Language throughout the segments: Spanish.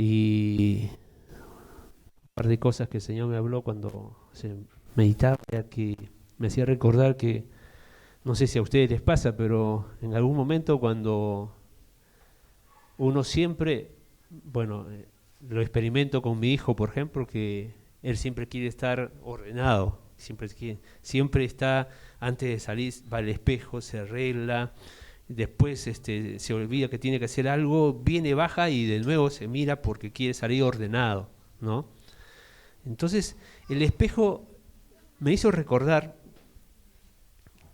Y un par de cosas que el Señor me habló cuando se meditaba, que me hacía recordar que, no sé si a ustedes les pasa, pero en algún momento cuando uno siempre, bueno, lo experimento con mi hijo, por ejemplo, que él siempre quiere estar ordenado, siempre está, antes de salir, va al espejo, se arregla, después se olvida que tiene que hacer algo, viene, baja y de nuevo se mira porque quiere salir ordenado, ¿no? Entonces, el espejo me hizo recordar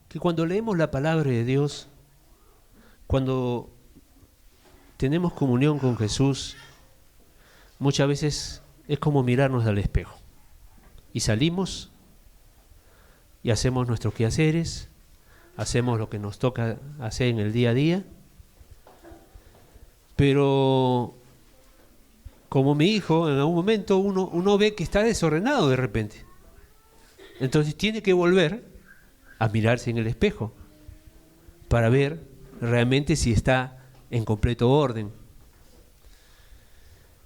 que cuando leemos la palabra de Dios, cuando tenemos comunión con Jesús, muchas veces es como mirarnos al espejo. Y salimos y hacemos nuestros quehaceres, hacemos lo que nos toca hacer en el día a día, pero como mi hijo, en algún momento uno ve que está desordenado de repente. Entonces tiene que volver a mirarse en el espejo para ver realmente si está en completo orden.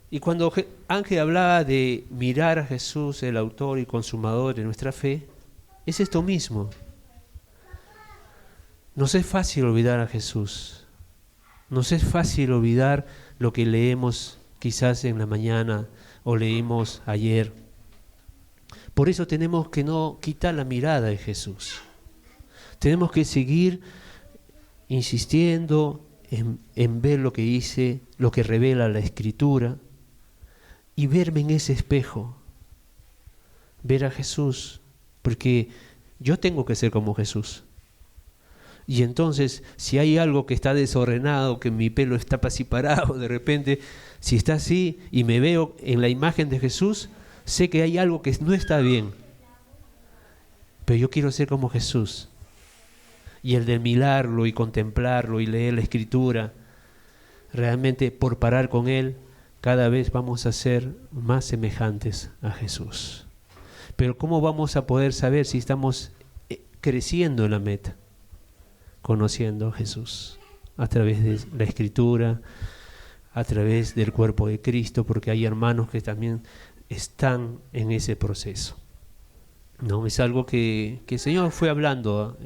Y cuando Ángel hablaba de mirar a Jesús, el autor y consumador de nuestra fe, es esto mismo. Nos es fácil olvidar a Jesús. Nos es fácil olvidar lo que leemos quizás en la mañana o leímos ayer. Por eso tenemos que no quitar la mirada de Jesús. Tenemos que seguir insistiendo en ver lo que dice, lo que revela la Escritura, y verme en ese espejo, ver a Jesús, porque yo tengo que ser como Jesús. Y entonces, si hay algo que está desordenado, que mi pelo está así parado de repente, si está así y me veo en la imagen de Jesús, sé que hay algo que no está bien. Pero yo quiero ser como Jesús. Y el de mirarlo y contemplarlo y leer la Escritura, realmente por parar con Él, cada vez vamos a ser más semejantes a Jesús. Pero ¿cómo vamos a poder saber si estamos creciendo en la meta? Conociendo a Jesús a través de la Escritura, a través del cuerpo de Cristo, porque hay hermanos que también están en ese proceso. No, es algo que el Señor fue hablando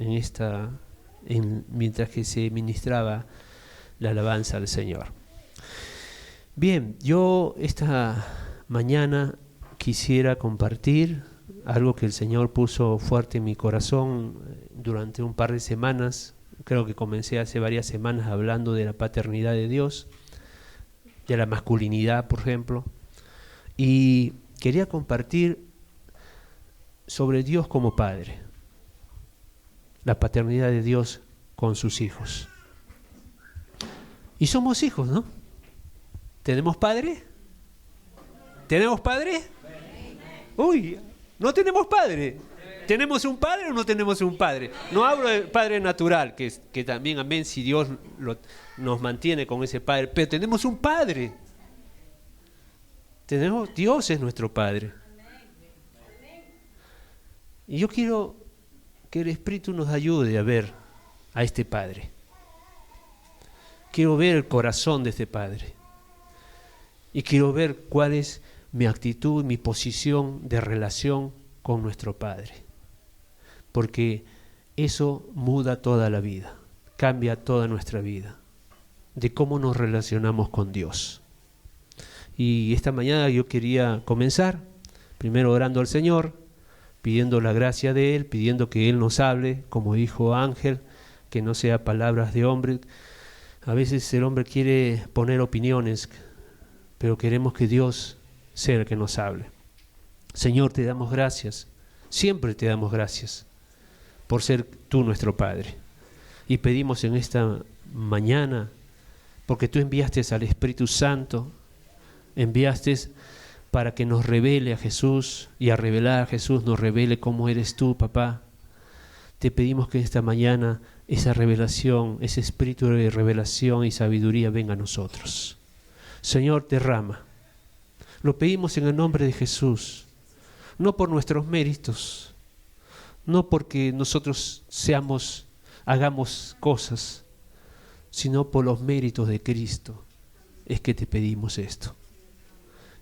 mientras que se ministraba la alabanza al Señor. Bien, yo esta mañana quisiera compartir algo que el Señor puso fuerte en mi corazón durante un par de semanas. Creo que comencé hace varias semanas hablando de la paternidad de Dios, de la masculinidad, por ejemplo, y quería compartir sobre Dios como Padre, la paternidad de Dios con sus hijos. Y somos hijos, ¿no? ¿Tenemos padre? ¿Tenemos padre? Uy, no tenemos padre. ¿Tenemos un padre o no tenemos un padre? No hablo del padre natural, que también, amén, si Dios nos mantiene con ese padre, pero tenemos un padre. Dios es nuestro padre. Y yo quiero que el Espíritu nos ayude a ver a este padre. Quiero ver el corazón de este padre. Y quiero ver cuál es mi actitud, mi posición de relación con nuestro Padre. Porque eso muda toda la vida, cambia toda nuestra vida, de cómo nos relacionamos con Dios. Y esta mañana yo quería comenzar, primero orando al Señor, pidiendo la gracia de Él, pidiendo que Él nos hable, como dijo Ángel, que no sea palabras de hombre. A veces el hombre quiere poner opiniones, pero queremos que Dios sea el que nos hable. Señor, te damos gracias, siempre te damos gracias por ser tú nuestro Padre. Y pedimos en esta mañana, porque tú enviaste al Espíritu Santo, enviaste para que nos revele a Jesús, y a revelar a Jesús nos revele cómo eres tú, papá. Te pedimos que esta mañana esa revelación, ese espíritu de revelación y sabiduría venga a nosotros. Señor, derrama. Lo pedimos en el nombre de Jesús, no por nuestros méritos, no porque nosotros hagamos cosas, sino por los méritos de Cristo. Es que te pedimos esto.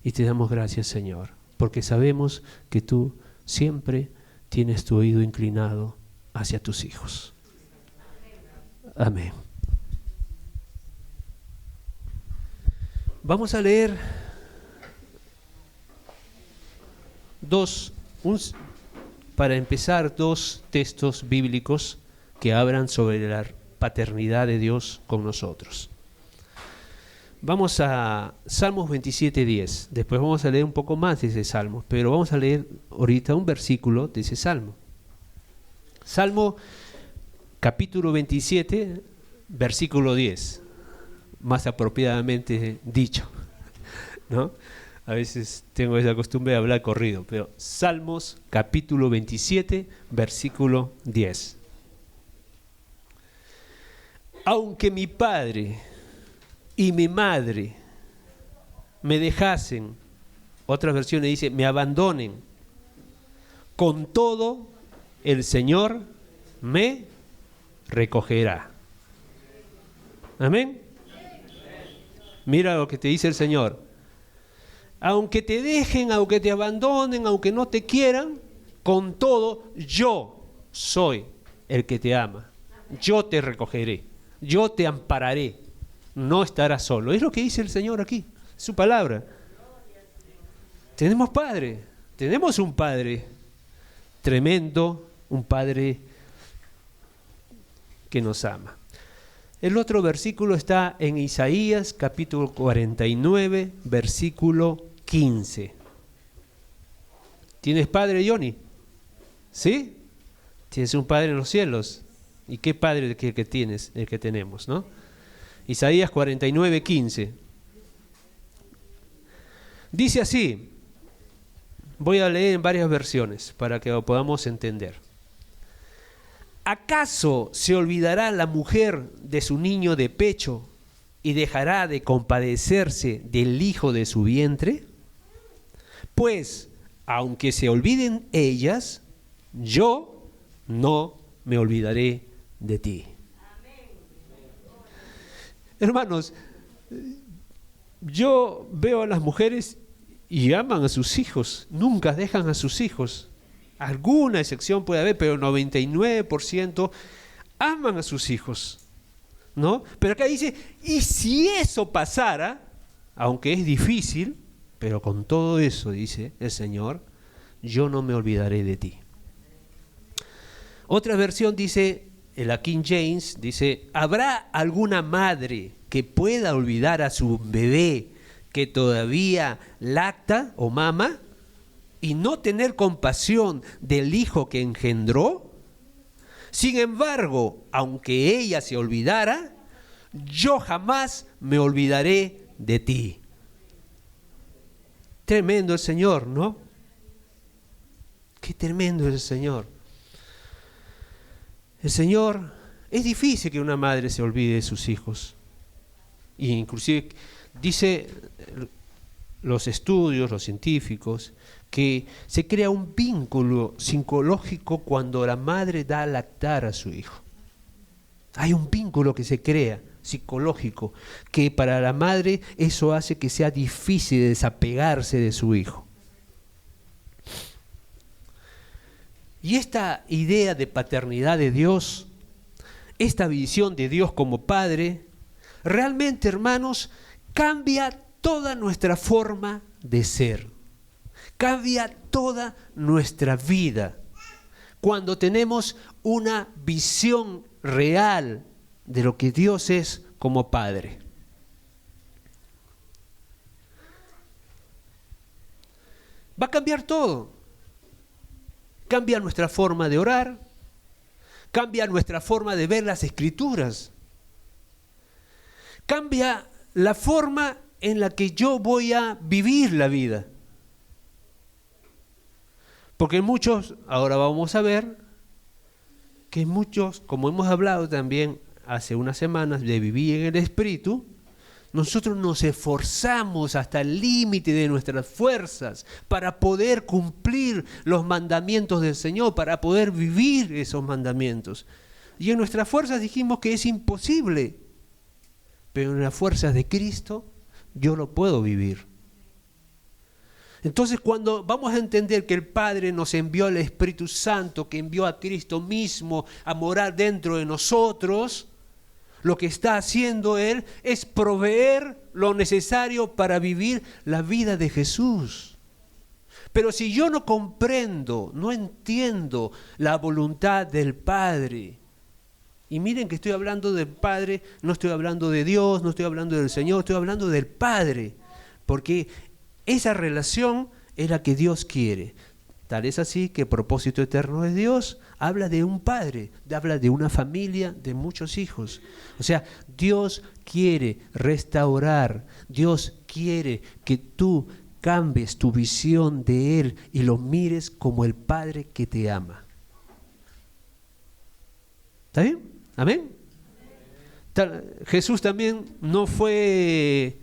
Y te damos gracias, Señor, porque sabemos que tú siempre tienes tu oído inclinado hacia tus hijos. Amén. Vamos a leer para empezar, dos textos bíblicos que hablan sobre la paternidad de Dios con nosotros. Vamos a Salmos 27:10. Después vamos a leer un poco más de ese salmo, pero vamos a leer ahorita un versículo de ese salmo. Salmo capítulo 27, versículo 10, más apropiadamente dicho, ¿no? A veces tengo esa costumbre de hablar corrido, pero Salmos capítulo 27, versículo 10. Aunque mi padre y mi madre me dejasen, otras versiones dice, me abandonen, con todo el Señor me recogerá. Amén. Mira lo que te dice el Señor. Aunque te dejen, aunque te abandonen, aunque no te quieran, con todo yo soy el que te ama. Yo te recogeré, yo te ampararé. No estarás solo. Es lo que dice el Señor aquí, su palabra. Tenemos Padre, tenemos un Padre tremendo, un Padre que nos ama. El otro versículo está en Isaías capítulo 49, versículo 15. ¿Tienes padre, Johnny? ¿Sí? Tienes un Padre en los cielos. ¿Y qué Padre que tienes, el que tenemos, no? Isaías 49, 15. Dice así, voy a leer en varias versiones para que lo podamos entender. ¿Acaso se olvidará la mujer de su niño de pecho y dejará de compadecerse del hijo de su vientre? Pues, aunque se olviden ellas, yo no me olvidaré de ti. Hermanos, yo veo a las mujeres y aman a sus hijos, nunca dejan a sus hijos. Alguna excepción puede haber, pero el 99% aman a sus hijos, ¿no? Pero acá dice, y si eso pasara, aunque es difícil, pero con todo eso, dice el Señor, yo no me olvidaré de ti. Otra versión dice, en la King James, dice, ¿habrá alguna madre que pueda olvidar a su bebé que todavía lacta o mama y no tener compasión del hijo que engendró? Sin embargo, aunque ella se olvidara, yo jamás me olvidaré de ti. Tremendo el Señor, ¿no? Qué tremendo es el Señor. El Señor, es difícil que una madre se olvide de sus hijos. Y inclusive dice los estudios, los científicos, que se crea un vínculo psicológico cuando la madre da a lactar a su hijo. Hay un vínculo que se crea psicológico, que para la madre eso hace que sea difícil desapegarse de su hijo. Y esta idea de paternidad de Dios, esta visión de Dios como Padre, realmente, hermanos, cambia toda nuestra forma de ser, cambia toda nuestra vida. Cuando tenemos una visión real de lo que Dios es como Padre. Va a cambiar todo. Cambia nuestra forma de orar, cambia nuestra forma de ver las Escrituras, cambia la forma en la que yo voy a vivir la vida. Porque muchos, ahora vamos a ver, que muchos, como hemos hablado también hace unas semanas de vivir en el Espíritu, nosotros nos esforzamos hasta el límite de nuestras fuerzas para poder cumplir los mandamientos del Señor, para poder vivir esos mandamientos. Y en nuestras fuerzas dijimos que es imposible, pero en las fuerzas de Cristo yo lo puedo vivir. Entonces, cuando vamos a entender que el Padre nos envió al Espíritu Santo, que envió a Cristo mismo a morar dentro de nosotros, lo que está haciendo Él es proveer lo necesario para vivir la vida de Jesús. Pero si yo no comprendo, no entiendo la voluntad del Padre, y miren que estoy hablando del Padre, no estoy hablando de Dios, no estoy hablando del Señor, estoy hablando del Padre, porque esa relación es la que Dios quiere. Tal es así que propósito eterno de Dios habla de un padre, habla de una familia, de muchos hijos. O sea, Dios quiere restaurar, Dios quiere que tú cambies tu visión de Él y lo mires como el Padre que te ama. ¿Está bien? ¿Amén? Jesús también no se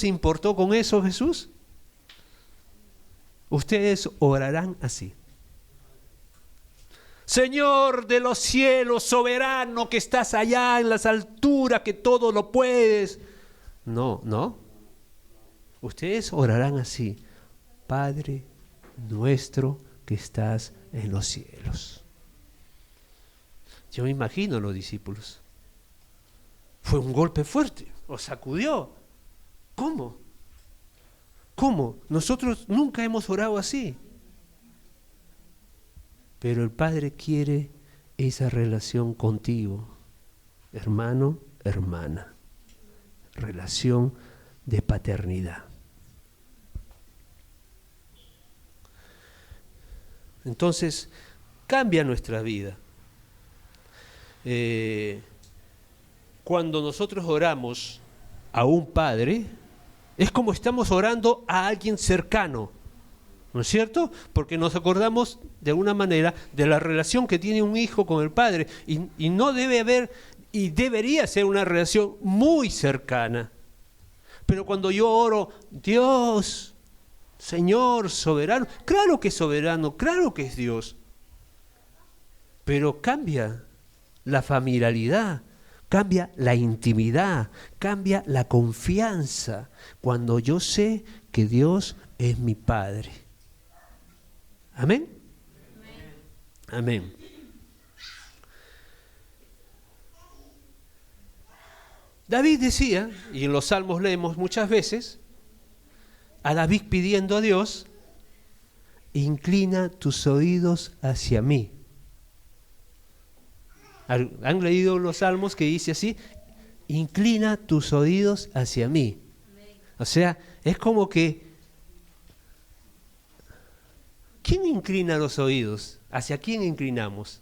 importó con eso, Jesús. Ustedes orarán así: Señor de los cielos, soberano que estás allá en las alturas, que todo lo puedes. No. Ustedes orarán así: Padre nuestro que estás en los cielos. Yo me imagino a los discípulos. Fue un golpe fuerte, los sacudió. ¿Cómo? Nosotros nunca hemos orado así. Pero el Padre quiere esa relación contigo, hermano, hermana. Relación de paternidad. Entonces, cambia nuestra vida. Cuando nosotros oramos a un Padre, es como estamos orando a alguien cercano, ¿no es cierto? Porque nos acordamos de alguna manera de la relación que tiene un hijo con el Padre, y no debe haber, y debería ser una relación muy cercana. Pero cuando yo oro, Dios, Señor, soberano, claro que es soberano, claro que es Dios, pero cambia la familiaridad, cambia la intimidad, cambia la confianza, cuando yo sé que Dios es mi Padre. ¿Amén? Amén. David decía, y en los Salmos leemos muchas veces, a David pidiendo a Dios: inclina tus oídos hacia mí. ¿Han leído los Salmos que dice así? Inclina tus oídos hacia mí. O sea, es como que, ¿quién inclina los oídos? ¿Hacia quién inclinamos?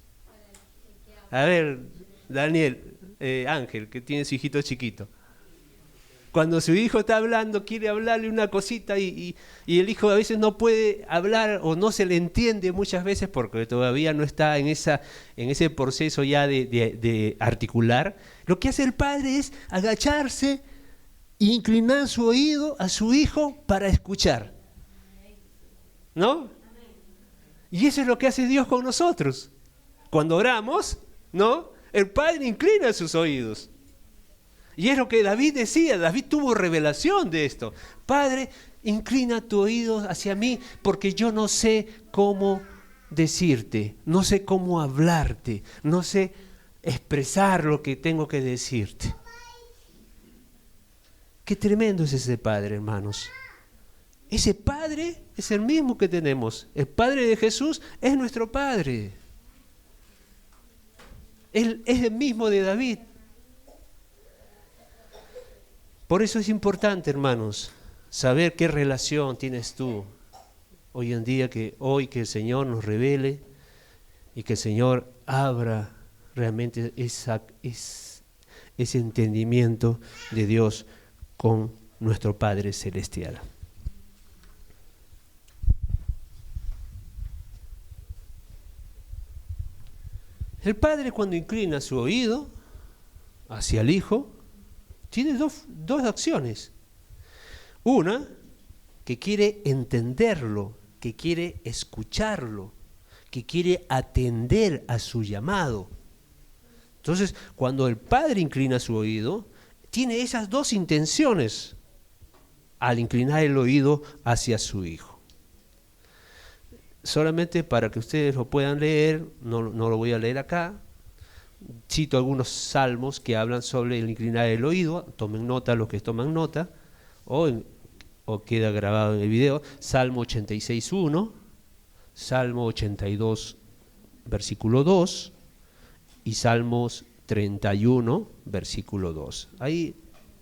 A ver, Daniel, Ángel, que tiene su hijito chiquito. Cuando su hijo está hablando, quiere hablarle una cosita y el hijo a veces no puede hablar o no se le entiende muchas veces porque todavía no está en ese proceso ya de articular. Lo que hace el padre es agacharse e inclinar su oído a su hijo para escuchar. ¿No? Y eso es lo que hace Dios con nosotros. Cuando oramos, ¿no? El Padre inclina sus oídos. Y es lo que David decía. David tuvo revelación de esto. Padre, inclina tu oído hacia mí porque yo no sé cómo decirte, no sé cómo hablarte, no sé expresar lo que tengo que decirte. Qué tremendo es ese Padre, hermanos. Ese Padre es el mismo que tenemos. El Padre de Jesús es nuestro Padre. Él es el mismo de David. Por eso es importante, hermanos, saber qué relación tienes tú hoy en día, que el Señor nos revele y que el Señor abra realmente ese entendimiento de Dios con nuestro Padre Celestial. El Padre, cuando inclina su oído hacia el Hijo, tiene dos acciones. Una, que quiere entenderlo, que quiere escucharlo, que quiere atender a su llamado. Entonces, cuando el Padre inclina su oído, tiene esas dos intenciones. al inclinar el oído hacia su Hijo. Solamente para que ustedes lo puedan leer, no lo voy a leer acá, cito algunos salmos que hablan sobre el inclinar el oído, tomen nota los que toman nota, o queda grabado en el video. Salmo 86.1, Salmo 82, versículo 2, y Salmos 31, versículo 2. Ahí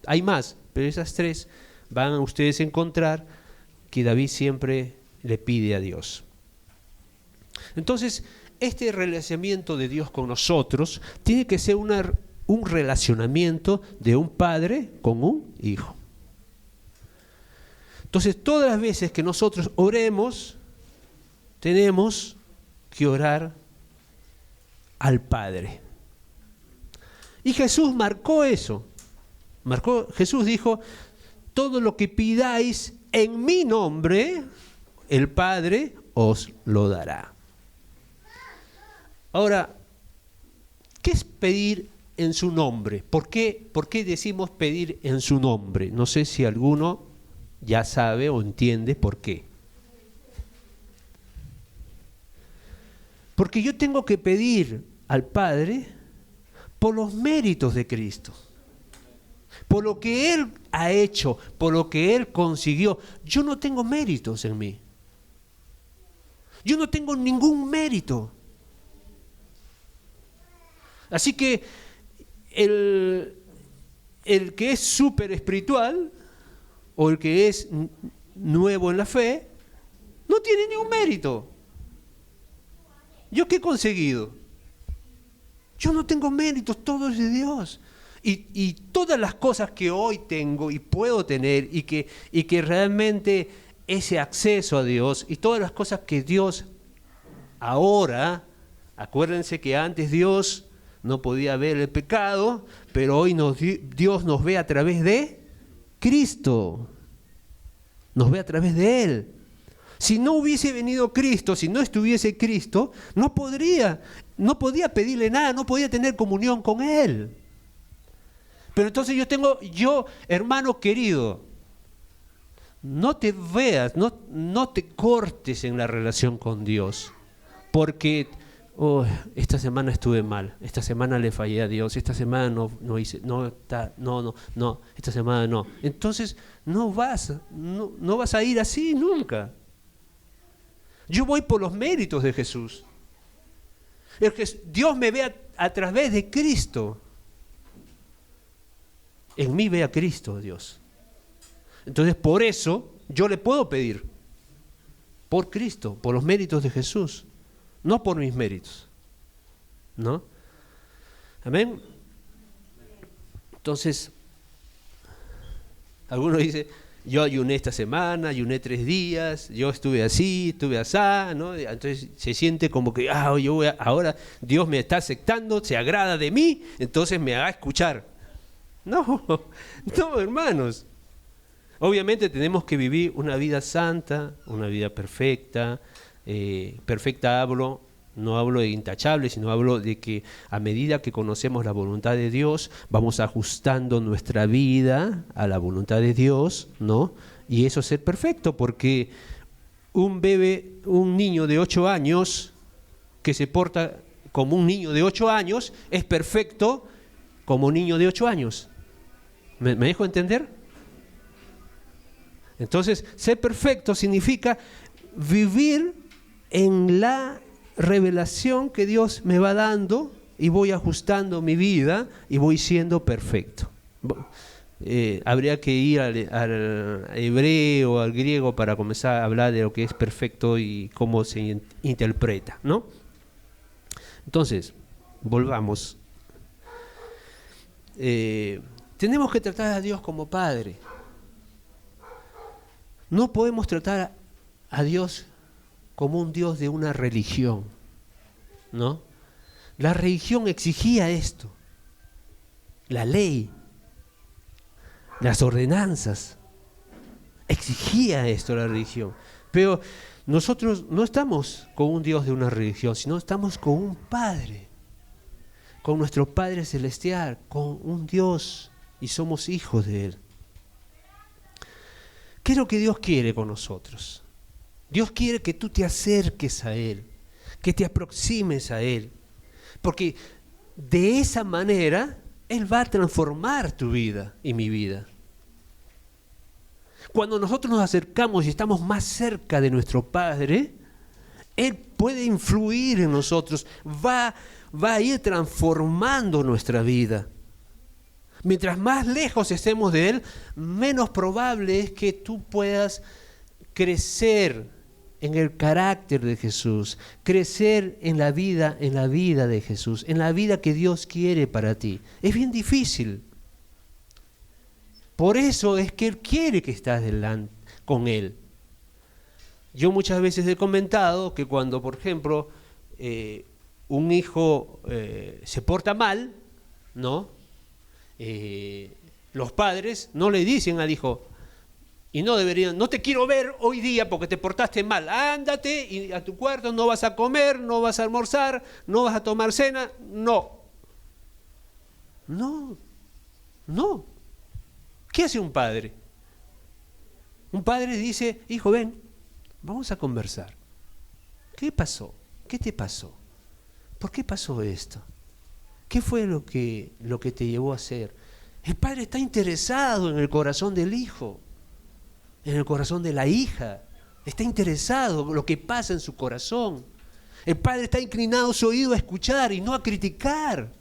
hay más, pero esas tres van a ustedes a encontrar que David siempre le pide a Dios. Entonces, este relacionamiento de Dios con nosotros tiene que ser un relacionamiento de un padre con un hijo. Entonces, todas las veces que nosotros oremos, tenemos que orar al Padre. Y Jesús marcó eso. Jesús dijo, todo lo que pidáis en mi nombre, el Padre os lo dará. Ahora, ¿qué es pedir en su nombre? ¿Por qué decimos pedir en su nombre? No sé si alguno ya sabe o entiende por qué. Porque yo tengo que pedir al Padre por los méritos de Cristo, por lo que Él ha hecho, por lo que Él consiguió. Yo no tengo méritos en mí. Yo no tengo ningún mérito. Así que el que es súper espiritual o el que es nuevo en la fe no tiene ningún mérito. ¿Yo qué he conseguido? Yo no tengo méritos, todo es de Dios. Y todas las cosas que hoy tengo y puedo tener y que realmente ese acceso a Dios y todas las cosas que Dios ahora, acuérdense que antes Dios no podía ver el pecado, pero hoy Dios nos ve a través de Cristo, nos ve a través de Él. Si no hubiese venido Cristo, si no estuviese Cristo, no podía pedirle nada, no podía tener comunión con Él. Pero entonces yo, hermano querido, no te veas, no te cortes en la relación con Dios, porque esta semana estuve mal, esta semana le fallé a Dios, esta semana no hice, esta semana no. Entonces no vas a ir así nunca. Yo voy por los méritos de Jesús. Dios me ve a través de Cristo. En mí ve a Cristo Dios. Entonces por eso yo le puedo pedir por Cristo, por los méritos de Jesús, no por mis méritos, ¿no? Amén. Entonces, algunos dicen, yo ayuné esta semana, ayuné 3 días, yo estuve así, estuve asá, ¿no? Entonces se siente como que, ahora Dios me está aceptando, se agrada de mí, entonces me haga escuchar. No, hermanos. Obviamente tenemos que vivir una vida santa, una vida perfecta. Perfecta no hablo de intachable, sino hablo de que a medida que conocemos la voluntad de Dios, vamos ajustando nuestra vida a la voluntad de Dios, ¿no? Y eso es ser perfecto, porque un niño de 8 años que se porta como un niño de 8 años, es perfecto como un niño de 8 años. ¿Me dejo entender? Entonces, ser perfecto significa vivir en la revelación que Dios me va dando y voy ajustando mi vida y voy siendo perfecto. Habría que ir al hebreo, al griego para comenzar a hablar de lo que es perfecto y cómo se interpreta, ¿no? Entonces, volvamos. Tenemos que tratar a Dios como Padre. No podemos tratar a Dios como un Dios de una religión, ¿no? La religión exigía esto, la ley, las ordenanzas, exigía esto la religión. Pero nosotros no estamos con un Dios de una religión, sino estamos con un Padre, con nuestro Padre Celestial, con un Dios, y somos hijos de Él. ¿Qué es lo que Dios quiere con nosotros? Dios quiere que tú te acerques a Él, que te aproximes a Él, porque de esa manera Él va a transformar tu vida y mi vida. Cuando nosotros nos acercamos y estamos más cerca de nuestro Padre, Él puede influir en nosotros, va a ir transformando nuestra vida. Mientras más lejos estemos de Él, menos probable es que tú puedas crecer en el carácter de Jesús, crecer en la vida de Jesús, en la vida que Dios quiere para ti. Es bien difícil. Por eso es que Él quiere que estés delante con Él. Yo muchas veces he comentado que cuando, por ejemplo, un hijo se porta mal, ¿no? Los padres no le dicen al hijo, y no deberían, no te quiero ver hoy día porque te portaste mal, ándate y a tu cuarto, no vas a comer, no vas a almorzar, no vas a tomar cena, no. ¿Qué hace un padre? Un padre dice, hijo, ven, vamos a conversar. ¿Qué pasó? ¿Qué te pasó? ¿Por qué pasó esto? ¿Qué fue lo que te llevó a hacer? El padre está interesado en el corazón del hijo, en el corazón de la hija. Está interesado en lo que pasa en su corazón. El padre está inclinado su oído a escuchar y no a criticar.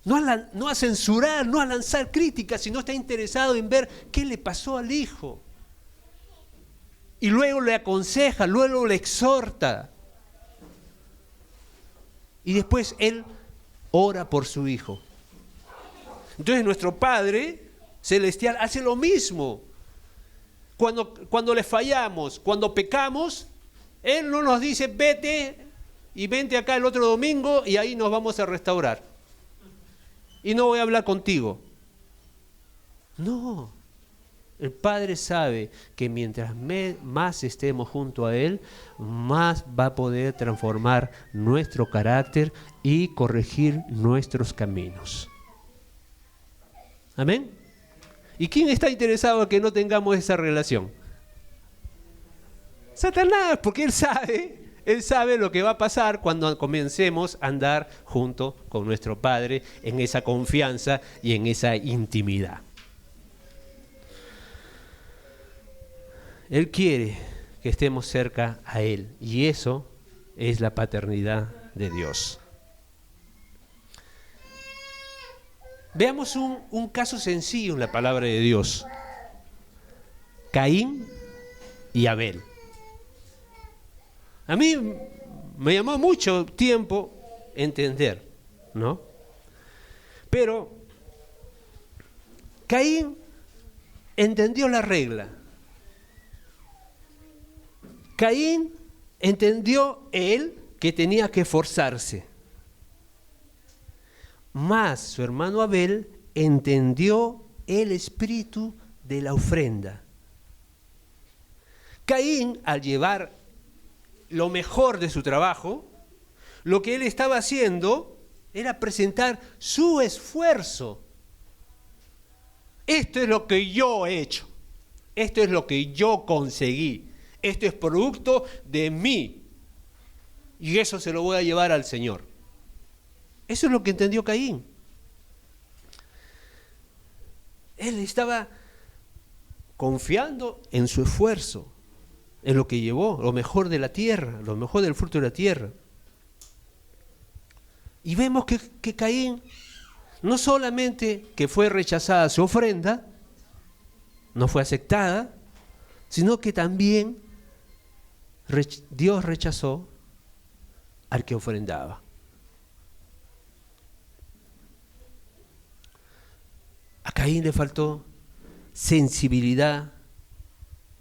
No a censurar, no a lanzar críticas, sino está interesado en ver qué le pasó al hijo. Y luego le aconseja, luego le exhorta. Y después él ora por su hijo. Entonces nuestro Padre Celestial hace lo mismo. Cuando le fallamos, cuando pecamos, Él no nos dice, vete y vente acá el otro domingo y ahí nos vamos a restaurar. Y no voy a hablar contigo. No. El Padre sabe que mientras más estemos junto a Él, más va a poder transformar nuestro carácter y corregir nuestros caminos. ¿Amén? ¿Y quién está interesado en que no tengamos esa relación? Satanás, porque él sabe lo que va a pasar cuando comencemos a andar junto con nuestro Padre en esa confianza y en esa intimidad. Él quiere que estemos cerca a Él y eso es la paternidad de Dios. Veamos un caso sencillo en la palabra de Dios. Caín y Abel. A mí me llamó mucho tiempo entender, ¿no? Pero Caín entendió la regla. Caín entendió él que tenía que esforzarse. Mas su hermano Abel entendió el espíritu de la ofrenda. Caín, al llevar lo mejor de su trabajo, lo que él estaba haciendo era presentar su esfuerzo. Esto es lo que yo he hecho. Esto es lo que yo conseguí. Esto es producto de mí. Y eso se lo voy a llevar al Señor. Eso es lo que entendió Caín. Él estaba confiando en su esfuerzo, en lo que llevó, lo mejor de la tierra, lo mejor del fruto de la tierra. Y vemos que Caín, no solamente que fue rechazada su ofrenda, no fue aceptada, sino que también Dios rechazó al que ofrendaba. A Caín le faltó sensibilidad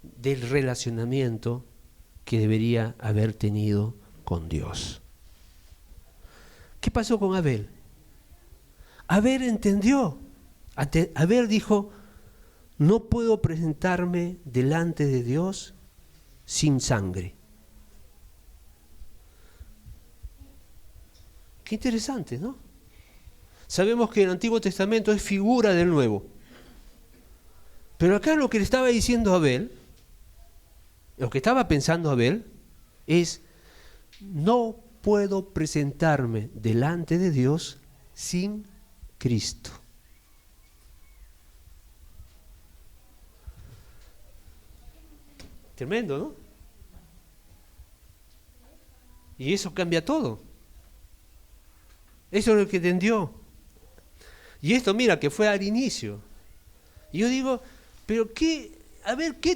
del relacionamiento que debería haber tenido con Dios. ¿Qué pasó con Abel? Abel entendió. Abel dijo, no puedo presentarme delante de Dios sin sangre. Qué interesante, ¿no? Sabemos que el Antiguo Testamento es figura del Nuevo. Pero acá lo que le estaba diciendo Abel, lo que estaba pensando Abel, es: no puedo presentarme delante de Dios sin Cristo. Tremendo, ¿no? Y eso cambia todo. Eso es lo que entendió. Y esto, mira, que fue al inicio. Y yo digo, pero qué, a ver, ¿qué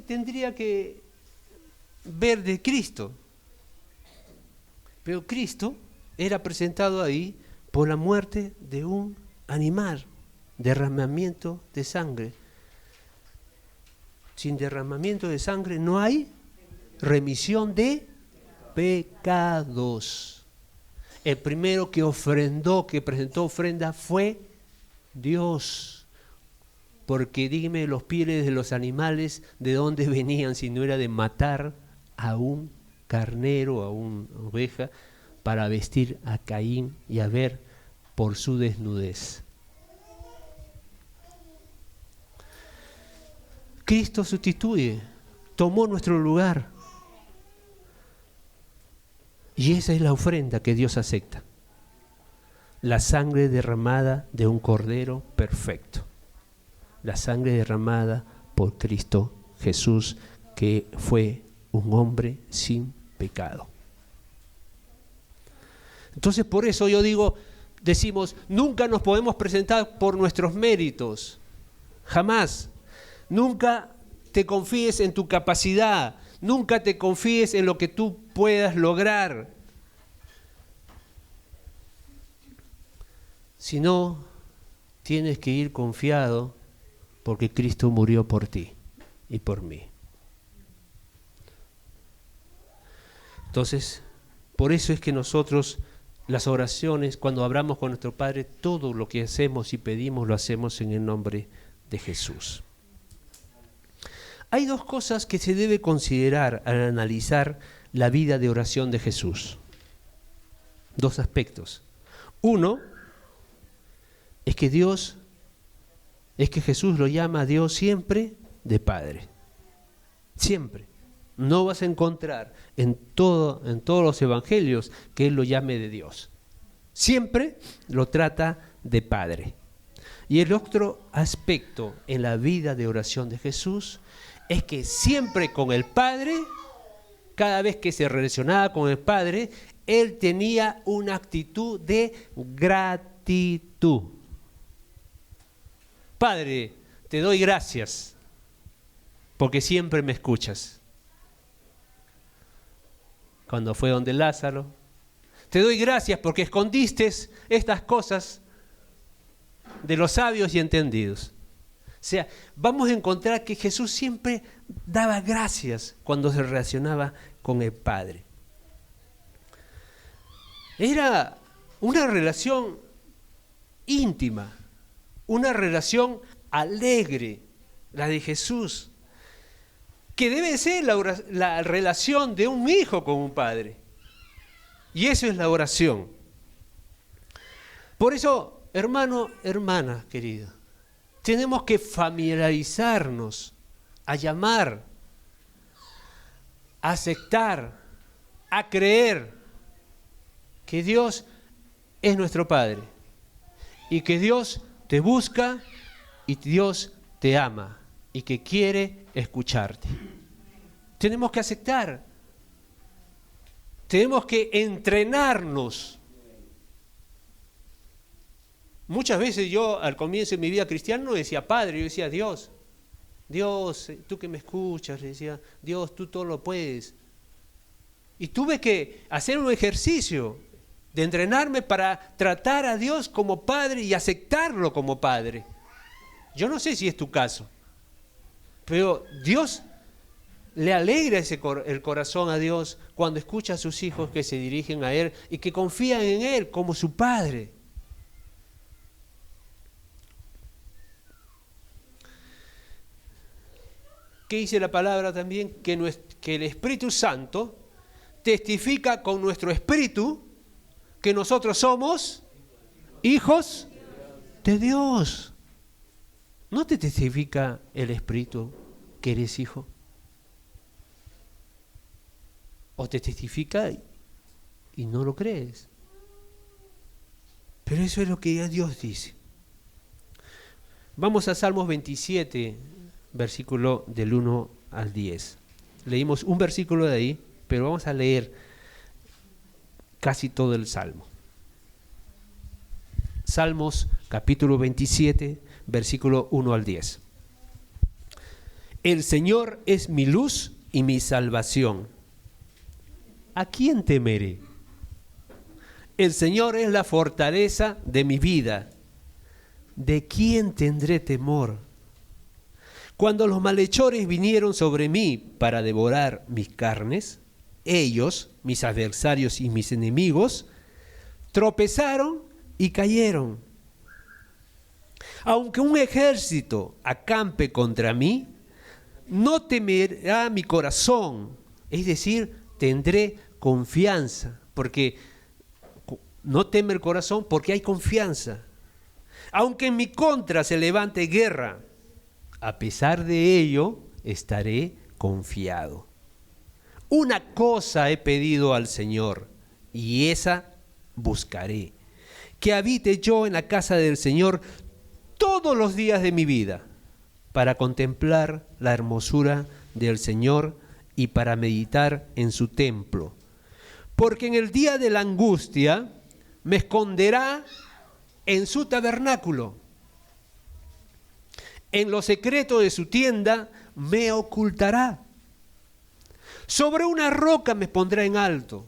tendría que ver de Cristo? Pero Cristo era presentado ahí por la muerte de un animal, derramamiento de sangre. Sin derramamiento de sangre no hay remisión de pecados. El primero que ofrendó, que presentó ofrenda fue Dios. Porque dime, los pieles de los animales, ¿de dónde venían si no era de matar a un carnero, a una oveja, para vestir a Caín y a Abel por su desnudez? Cristo sustituye, tomó nuestro lugar. Y esa es la ofrenda que Dios acepta. La sangre derramada de un cordero perfecto. La sangre derramada por Cristo Jesús, que fue un hombre sin pecado. Entonces, por eso yo decimos, nunca nos podemos presentar por nuestros méritos. Jamás. Nunca te confíes en tu capacidad. Nunca te confíes en lo que tú puedas lograr. Sino, tienes que ir confiado porque Cristo murió por ti y por mí. Entonces, por eso es que nosotros, las oraciones, cuando hablamos con nuestro Padre, todo lo que hacemos y pedimos lo hacemos en el nombre de Jesús. Hay dos cosas que se debe considerar al analizar la vida de oración de Jesús. Dos aspectos. Uno es que Jesús lo llama a Dios siempre de Padre. Siempre. No vas a encontrar en todos los evangelios que Él lo llame de Dios. Siempre lo trata de Padre. Y el otro aspecto en la vida de oración de Jesús es que siempre con el Padre, cada vez que se relacionaba con el Padre, Él tenía una actitud de gratitud. Padre, te doy gracias porque siempre me escuchas. Cuando fue donde Lázaro, te doy gracias porque escondiste estas cosas de los sabios y entendidos. O sea, vamos a encontrar que Jesús siempre daba gracias cuando se relacionaba con el Padre. Era una relación íntima, una relación alegre, la de Jesús, que debe ser la relación de un hijo con un padre. Y eso es la oración. Por eso, hermano, hermana, querido, tenemos que familiarizarnos, a llamar, a aceptar, a creer que Dios es nuestro Padre y que Dios te busca y Dios te ama y que quiere escucharte. Tenemos que aceptar, tenemos que entrenarnos. Muchas veces yo al comienzo de mi vida cristiana no decía Padre, yo decía Dios. Dios, tú que me escuchas, le decía, Dios, tú todo lo puedes. Y tuve que hacer un ejercicio de entrenarme para tratar a Dios como Padre y aceptarlo como Padre. Yo no sé si es tu caso, pero Dios le alegra el corazón a Dios cuando escucha a sus hijos que se dirigen a Él y que confían en Él como su Padre. ¿Qué dice la palabra también? Que el Espíritu Santo testifica con nuestro espíritu que nosotros somos hijos de Dios. ¿No te testifica el Espíritu que eres hijo? ¿O te testifica y no lo crees? Pero eso es lo que ya Dios dice. Vamos a Salmos 27, versículo del 1 al 10. Leímos un versículo de ahí, pero vamos a leer casi todo el Salmo. Salmos capítulo 27, versículo 1 al 10. El Señor es mi luz y mi salvación. ¿A quién temeré? El Señor es la fortaleza de mi vida. ¿De quién tendré temor? Cuando los malhechores vinieron sobre mí para devorar mis carnes, ellos, mis adversarios y mis enemigos, tropezaron y cayeron. Aunque un ejército acampe contra mí, no temerá mi corazón. Es decir, tendré confianza, porque no teme el corazón porque hay confianza. Aunque en mi contra se levante guerra, a pesar de ello estaré confiado. Una cosa he pedido al Señor, y esa buscaré: que habite yo en la casa del Señor todos los días de mi vida, para contemplar la hermosura del Señor y para meditar en su templo. Porque en el día de la angustia me esconderá en su tabernáculo. En lo secreto de su tienda me ocultará. Sobre una roca me pondrá en alto.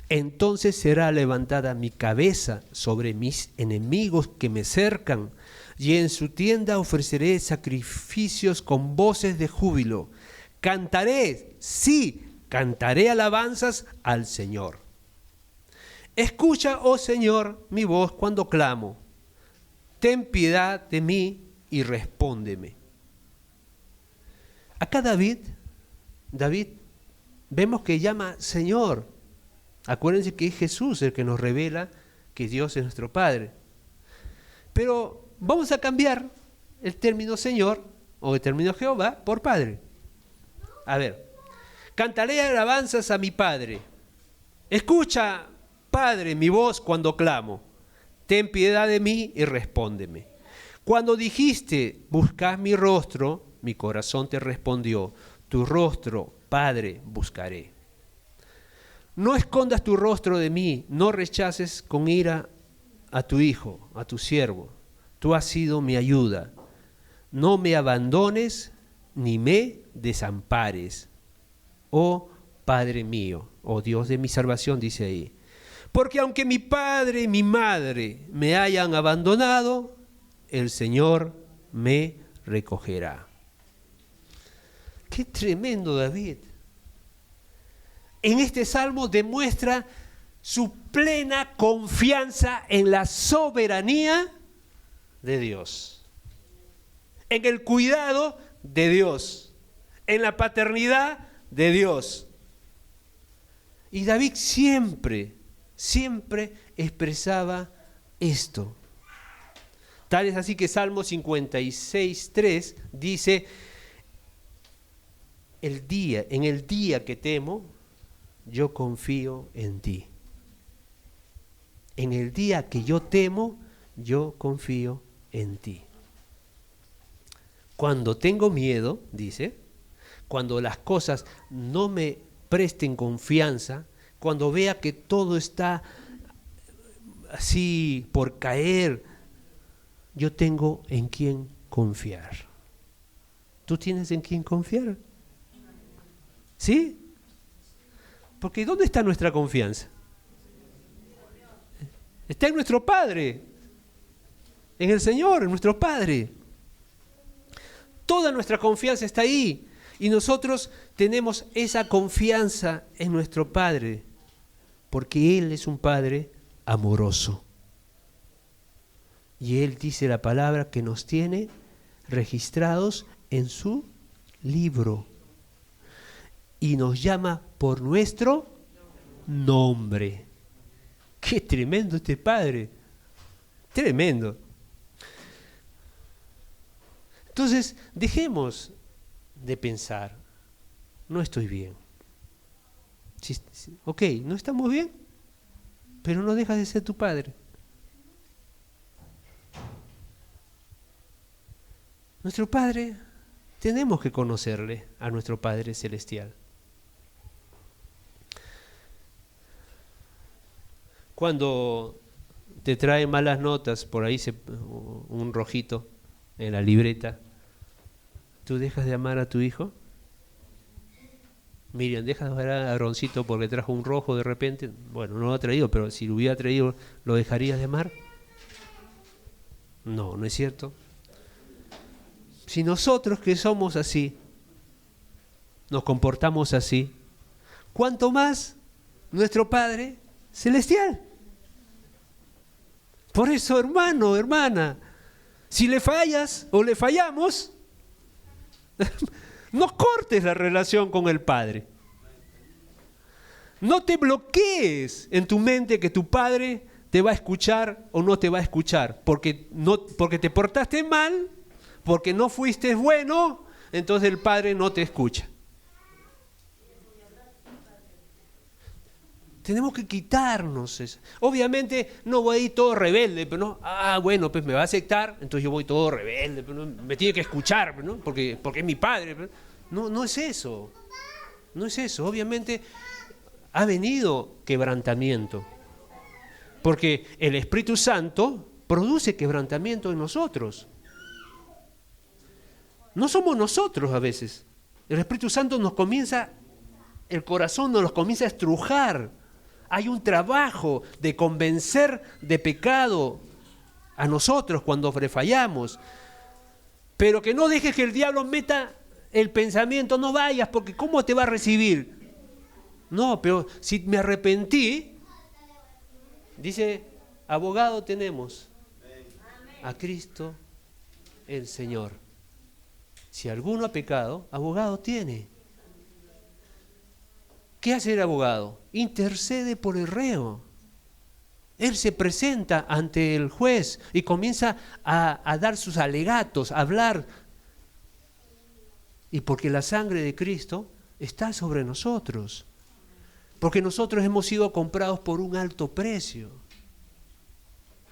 Entonces será levantada mi cabeza sobre mis enemigos que me cercan, y en su tienda ofreceré sacrificios con voces de júbilo. Cantaré, sí, cantaré alabanzas al Señor. Escucha, oh Señor, mi voz cuando clamo. Ten piedad de mí y respóndeme. Acá David, vemos que llama Señor. Acuérdense que es Jesús el que nos revela que Dios es nuestro Padre. Pero vamos a cambiar el término Señor o el término Jehová por Padre. A ver, cantaré alabanzas a mi Padre. Escucha, Padre, mi voz cuando clamo. Ten piedad de mí y respóndeme. Cuando dijiste, buscad mi rostro, mi corazón te respondió, tu rostro, Padre, buscaré. No escondas tu rostro de mí, no rechaces con ira a tu Hijo, a tu siervo. Tú has sido mi ayuda. No me abandones ni me desampares, oh Padre mío, oh Dios de mi salvación, dice ahí. Porque aunque mi padre y mi madre me hayan abandonado, el Señor me recogerá. Qué tremendo David. En este salmo demuestra su plena confianza en la soberanía de Dios, en el cuidado de Dios, en la paternidad de Dios. Y David siempre expresaba esto. Tal es así que Salmo 56:3 dice: en el día que temo, yo confío en ti. En el día que yo temo, yo confío en ti. Cuando tengo miedo, dice, cuando las cosas no me presten confianza, cuando vea que todo está así por caer, yo tengo en quién confiar. ¿Tú tienes en quién confiar? ¿Sí? Porque ¿dónde está nuestra confianza? Está en nuestro Padre, en el Señor, en nuestro Padre. Toda nuestra confianza está ahí. Y nosotros tenemos esa confianza en nuestro Padre, porque Él es un Padre amoroso. Y Él dice la palabra que nos tiene registrados en su libro. Y nos llama por nuestro nombre. ¡Qué tremendo este Padre! Tremendo. Entonces, dejemos de pensar, no estoy bien. Ok, no estamos bien, pero no dejas de ser tu padre. Nuestro Padre, tenemos que conocerle a nuestro Padre Celestial. Cuando te trae malas notas, por ahí un rojito en la libreta, ¿tú dejas de amar a tu hijo? Miriam, ¿dejas de amar a Aaroncito porque trajo un rojo de repente? Bueno, no lo ha traído, pero si lo hubiera traído, ¿lo dejarías de amar? No, no es cierto. Si nosotros que somos así, nos comportamos así, ¿cuánto más nuestro Padre Celestial? Por eso, hermano, hermana, si le fallas o le fallamos, no cortes la relación con el Padre. No te bloquees en tu mente que tu Padre te va a escuchar o no te va a escuchar, porque te portaste mal, porque no fuiste bueno, entonces el Padre no te escucha. Tenemos que quitarnos eso. Obviamente no voy a ir todo rebelde, pero no, bueno, pues me va a aceptar, entonces yo voy todo rebelde, pero no, me tiene que escuchar, ¿no? Porque es mi padre. No es eso. No es eso. Obviamente ha venido quebrantamiento. Porque el Espíritu Santo produce quebrantamiento en nosotros. No somos nosotros a veces. El Espíritu Santo el corazón nos comienza a estrujar. Hay un trabajo de convencer de pecado a nosotros cuando fallamos. Pero que no dejes que el diablo meta el pensamiento, no vayas, porque ¿cómo te va a recibir? No, pero si me arrepentí, dice, abogado tenemos a Cristo el Señor. Si alguno ha pecado, abogado tiene. ¿Qué hace el abogado? Intercede por el reo. Él se presenta ante el juez y comienza a dar sus alegatos, a hablar. Y porque la sangre de Cristo está sobre nosotros. Porque nosotros hemos sido comprados por un alto precio.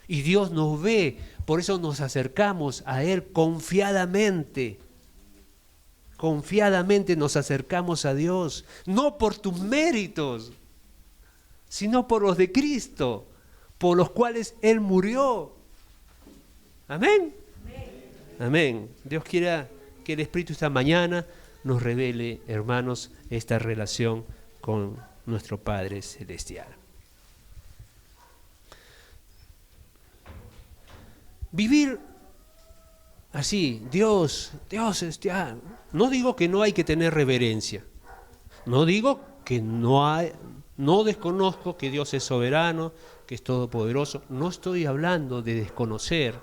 Y Dios nos ve, por eso nos acercamos a Él confiadamente. Confiadamente nos acercamos a Dios, no por tus méritos, sino por los de Cristo, por los cuales Él murió. Amén. Amén. Dios quiera que el Espíritu esta mañana nos revele, hermanos, esta relación con nuestro Padre Celestial. Vivir así, Dios celestial. No digo que no hay que tener reverencia. No digo que no desconozco que Dios es soberano, que es todopoderoso. No estoy hablando de desconocer.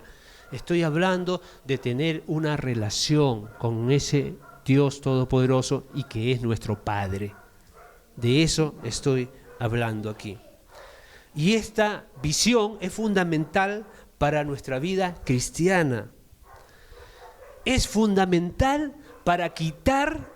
Estoy hablando de tener una relación con ese Dios todopoderoso y que es nuestro Padre. De eso estoy hablando aquí. Y esta visión es fundamental para nuestra vida cristiana. Es fundamental para quitar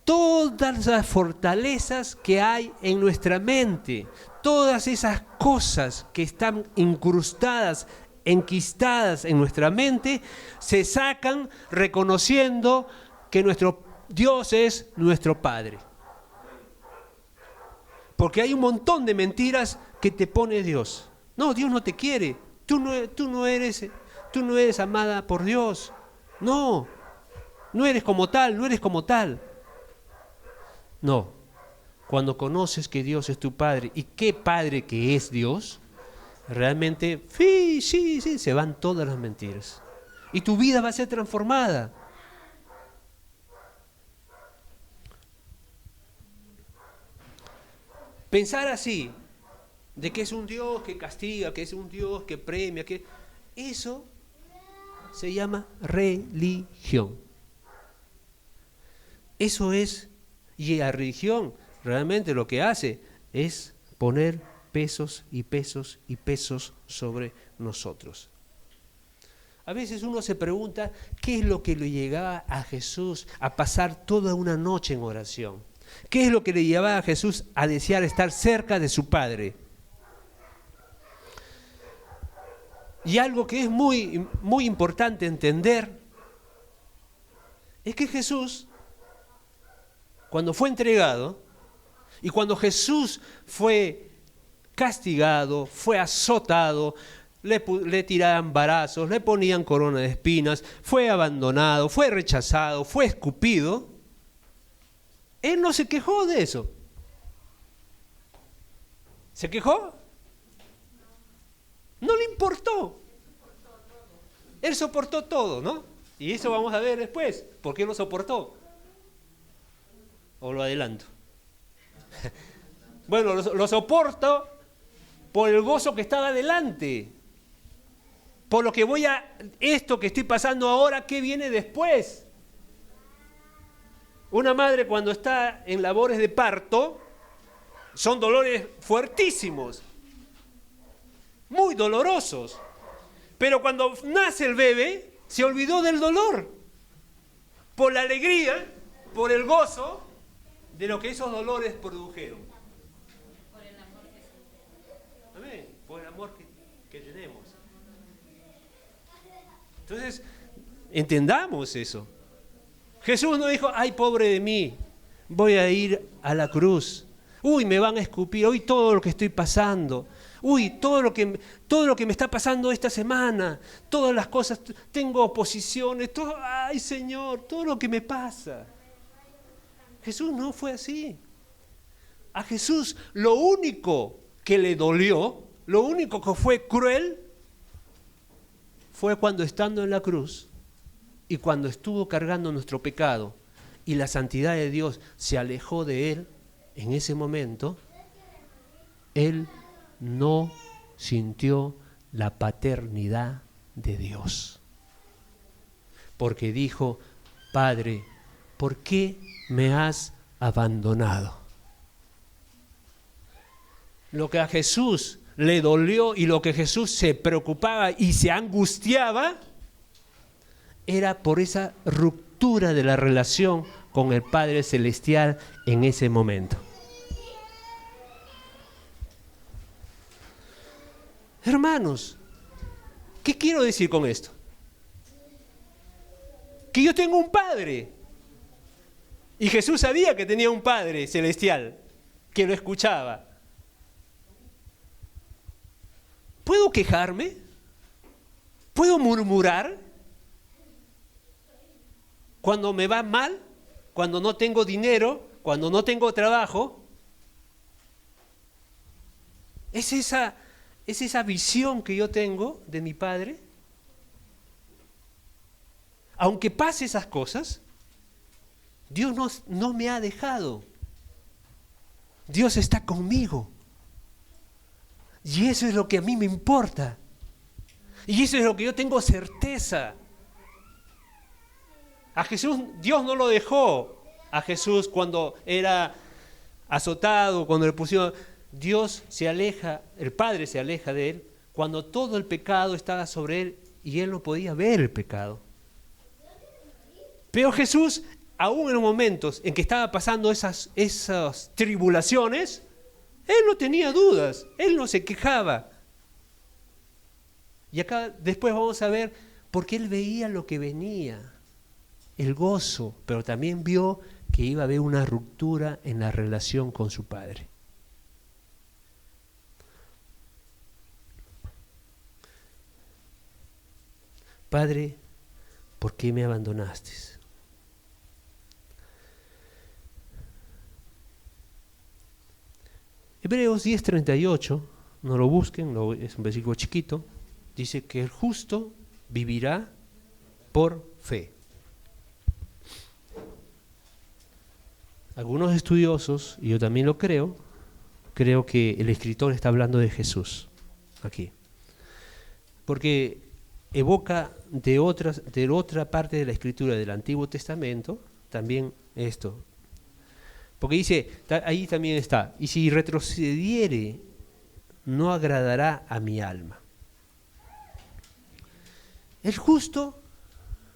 todas las fortalezas que hay en nuestra mente, todas esas cosas que están incrustadas, enquistadas en nuestra mente, se sacan reconociendo que nuestro Dios es nuestro Padre. Porque hay un montón de mentiras que te pone Dios. No, Dios no te quiere, tú no eres amada por Dios. No eres como tal, no eres como tal. No, cuando conoces que Dios es tu Padre y qué Padre que es Dios, realmente, sí, se van todas las mentiras. Y tu vida va a ser transformada. Pensar así, de que es un Dios que castiga, que es un Dios que premia, que eso se llama religión. Eso es, y la religión realmente lo que hace es poner pesos y pesos y pesos sobre nosotros. A veces uno se pregunta qué es lo que le llevaba a Jesús a pasar toda una noche en oración. ¿Qué es lo que le llevaba a Jesús a desear estar cerca de su Padre? Y algo que es muy, muy importante entender es que Jesús, cuando fue entregado y cuando Jesús fue castigado, fue azotado, le tiraban varazos, le ponían corona de espinas, fue abandonado, fue rechazado, fue escupido, Él no se quejó de eso. ¿Se quejó? No le importó. Él soportó todo, ¿no? Y eso vamos a ver después. ¿Por qué lo soportó? ¿O lo adelanto? Bueno, lo soporto por el gozo que estaba delante. Por lo que esto que estoy pasando ahora, ¿qué viene después? Una madre cuando está en labores de parto, son dolores fuertísimos, muy dolorosos. Pero cuando nace el bebé, se olvidó del dolor, por la alegría, por el gozo de lo que esos dolores produjeron. Por el amor que se tiene. Amén, por el amor que tenemos. Entonces, entendamos eso. Jesús no dijo, ay, pobre de mí, voy a ir a la cruz. Uy, me van a escupir, uy, todo lo que estoy pasando. Uy, todo lo que me está pasando esta semana, todas las cosas, tengo oposiciones, todo, ay, Señor, todo lo que me pasa. Jesús no fue así. A Jesús lo único que le dolió, lo único que fue cruel, fue cuando estando en la cruz y cuando estuvo cargando nuestro pecado y la santidad de Dios se alejó de Él, en ese momento, Él no sintió la paternidad de Dios. Porque dijo, Padre, ¿por qué me has abandonado? Lo que a Jesús le dolió y lo que Jesús se preocupaba y se angustiaba era por esa ruptura de la relación con el Padre Celestial en ese momento. Hermanos, ¿qué quiero decir con esto? Que yo tengo un Padre. Y Jesús sabía que tenía un Padre celestial que lo escuchaba. ¿Puedo quejarme? ¿Puedo murmurar? Cuando me va mal, cuando no tengo dinero, cuando no tengo trabajo. ¿Es esa visión que yo tengo de mi Padre? Aunque pase esas cosas, Dios no me ha dejado. Dios está conmigo. Y eso es lo que a mí me importa. Y eso es lo que yo tengo certeza. A Jesús, Dios no lo dejó. A Jesús cuando era azotado, cuando le pusieron, Dios se aleja, el Padre se aleja de él, cuando todo el pecado estaba sobre él y él no podía ver el pecado. Pero Jesús, aún en los momentos en que estaba pasando esas tribulaciones, Él no tenía dudas, Él no se quejaba. Y acá después vamos a ver, porque Él veía lo que venía, el gozo, pero también vio que iba a haber una ruptura en la relación con su Padre. Padre, ¿por qué me abandonaste? Hebreos 10:38, no lo busquen, es un versículo chiquito, dice que el justo vivirá por fe. Algunos estudiosos, y yo también lo creo que el escritor está hablando de Jesús aquí, porque evoca de otra parte de la escritura del Antiguo Testamento también esto. Porque dice, ahí también está, y si retrocediere, no agradará a mi alma. El justo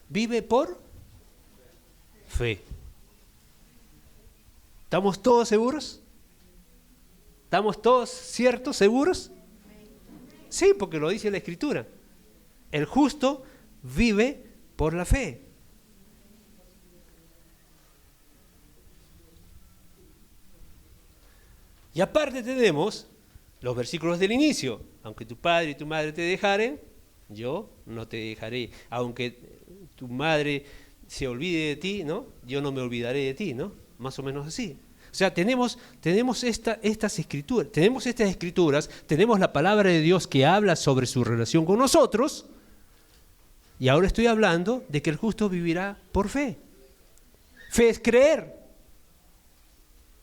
vive por fe. ¿Estamos todos seguros? ¿Estamos todos ciertos, seguros? Sí, porque lo dice la Escritura. El justo vive por la fe. Y aparte tenemos los versículos del inicio. Aunque tu padre y tu madre te dejaren, yo no te dejaré. Aunque tu madre se olvide de ti, ¿no? Yo no me olvidaré de ti, ¿no? Más o menos así. O sea, tenemos estas escrituras, tenemos la palabra de Dios que habla sobre su relación con nosotros, y ahora estoy hablando de que el justo vivirá por fe. Fe es creer.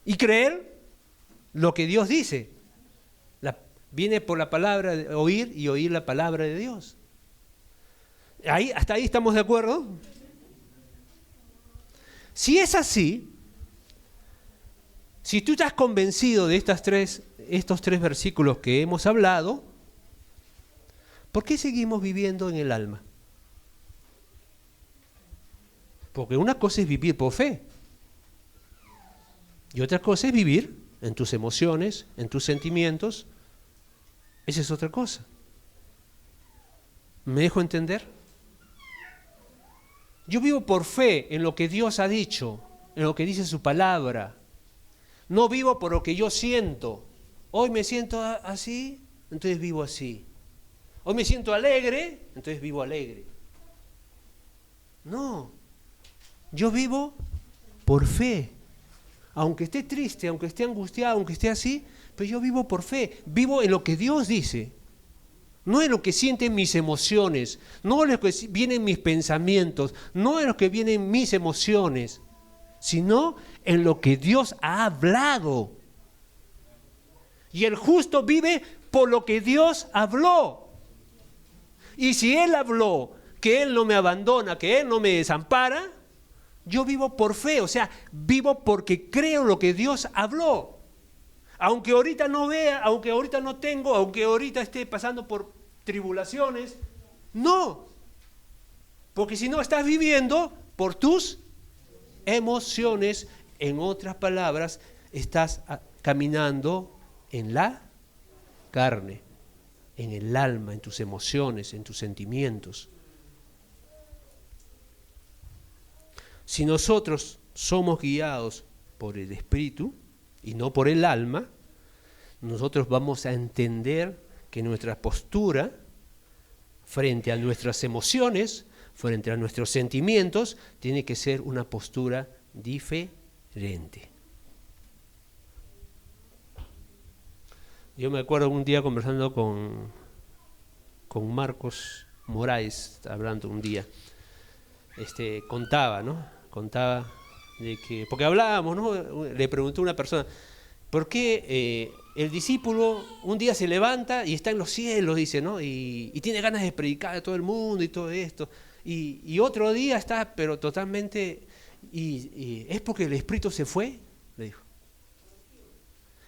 Y creer lo que Dios dice. Viene por la palabra de oír y oír la palabra de Dios. ¿Hasta ahí estamos de acuerdo? Si es así, si tú estás convencido de estos tres versículos que hemos hablado, ¿por qué seguimos viviendo en el alma? Porque una cosa es vivir por fe y otra cosa es vivir en tus emociones, en tus sentimientos. Esa es otra cosa. ¿Me dejo entender? Yo vivo por fe en lo que Dios ha dicho, en lo que dice su palabra. No vivo por lo que yo siento. Hoy me siento así, entonces vivo así. Hoy me siento alegre, entonces vivo alegre. No, yo vivo por fe. Aunque esté triste, aunque esté angustiado, aunque esté así, pero yo vivo por fe. Vivo en lo que Dios dice. No en lo que sienten mis emociones, no en lo que vienen mis pensamientos, no en lo que vienen mis emociones, sino en lo que Dios ha hablado. Y el justo vive por lo que Dios habló. Y si Él habló que Él no me abandona, que Él no me desampara, yo vivo por fe, o sea, vivo porque creo lo que Dios habló. Aunque ahorita no vea, aunque ahorita no tengo, aunque ahorita esté pasando por tribulaciones, no. Porque si no estás viviendo por tus emociones, en otras palabras, estás caminando en la carne, en el alma, en tus emociones, en tus sentimientos. Si nosotros somos guiados por el Espíritu y no por el alma, nosotros vamos a entender que nuestra postura frente a nuestras emociones, frente a nuestros sentimientos, tiene que ser una postura diferente. Yo me acuerdo un día conversando con Marcos Moraes, hablando un día, contaba de que, porque hablábamos, ¿no? Le preguntó a una persona, ¿por qué el discípulo un día se levanta y está en los cielos, dice, ¿no? Y tiene ganas de predicar a todo el mundo y todo esto, y otro día está, pero totalmente, y ¿es porque el Espíritu se fue? Le dijo.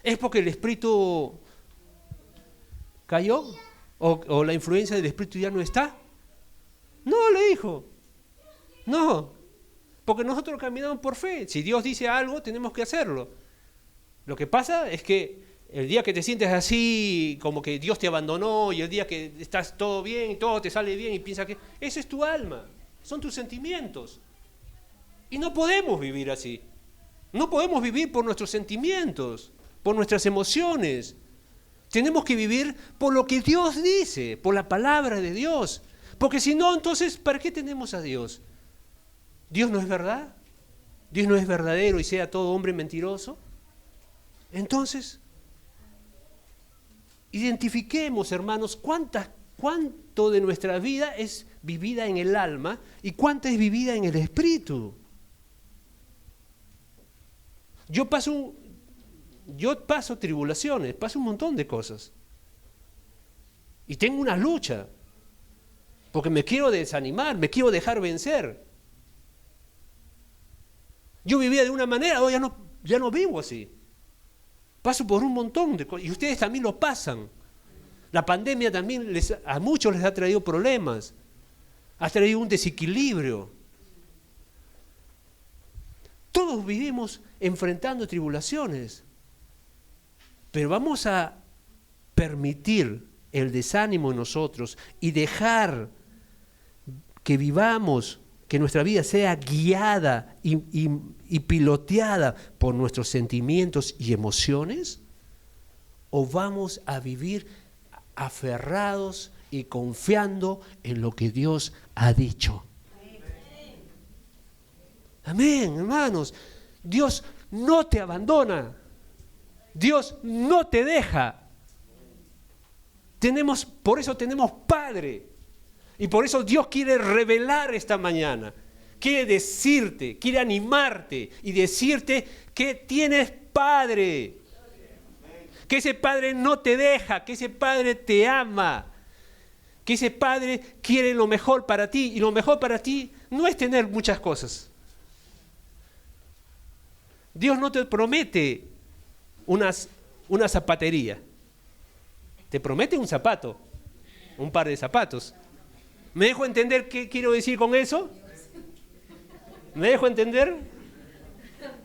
¿Es porque el Espíritu cayó? ¿O la influencia del Espíritu ya no está? No, le dijo. No, porque nosotros caminamos por fe. Si Dios dice algo, tenemos que hacerlo. Lo que pasa es que el día que te sientes así, como que Dios te abandonó, y el día que estás todo bien, y todo te sale bien, y piensas que ese es tu alma, son tus sentimientos. Y no podemos vivir así. No podemos vivir por nuestros sentimientos, por nuestras emociones. Tenemos que vivir por lo que Dios dice, por la palabra de Dios. Porque si no, entonces, ¿para qué tenemos a Dios? ¿Dios no es verdad? ¿Dios no es verdadero y sea todo hombre mentiroso? Entonces, identifiquemos, hermanos, cuánto de nuestra vida es vivida en el alma y cuánta es vivida en el espíritu. Yo paso tribulaciones, paso un montón de cosas. Y tengo una lucha, porque me quiero desanimar, me quiero dejar vencer. Yo vivía de una manera, hoy ya no vivo así. Paso por un montón de cosas, y ustedes también lo pasan. La pandemia también a muchos les ha traído problemas. ha traído un desequilibrio. Todos vivimos enfrentando tribulaciones, pero vamos a permitir el desánimo en nosotros y dejar que vivamos, que nuestra vida sea guiada y piloteada por nuestros sentimientos y emociones, o vamos a vivir aferrados y confiando en lo que Dios ha dicho. Amén, hermanos. Dios no te abandona. Dios no te deja. Por eso tenemos Padre. Y por eso Dios quiere revelar esta mañana. Quiere decirte, quiere animarte y decirte que tienes Padre. Que ese Padre no te deja, que ese Padre te ama. Que ese Padre quiere lo mejor para ti. Y lo mejor para ti no es tener muchas cosas. Dios no te promete una zapatería. Te promete un zapato, un par de zapatos. ¿Me dejo entender qué quiero decir con eso? ¿Me dejo entender?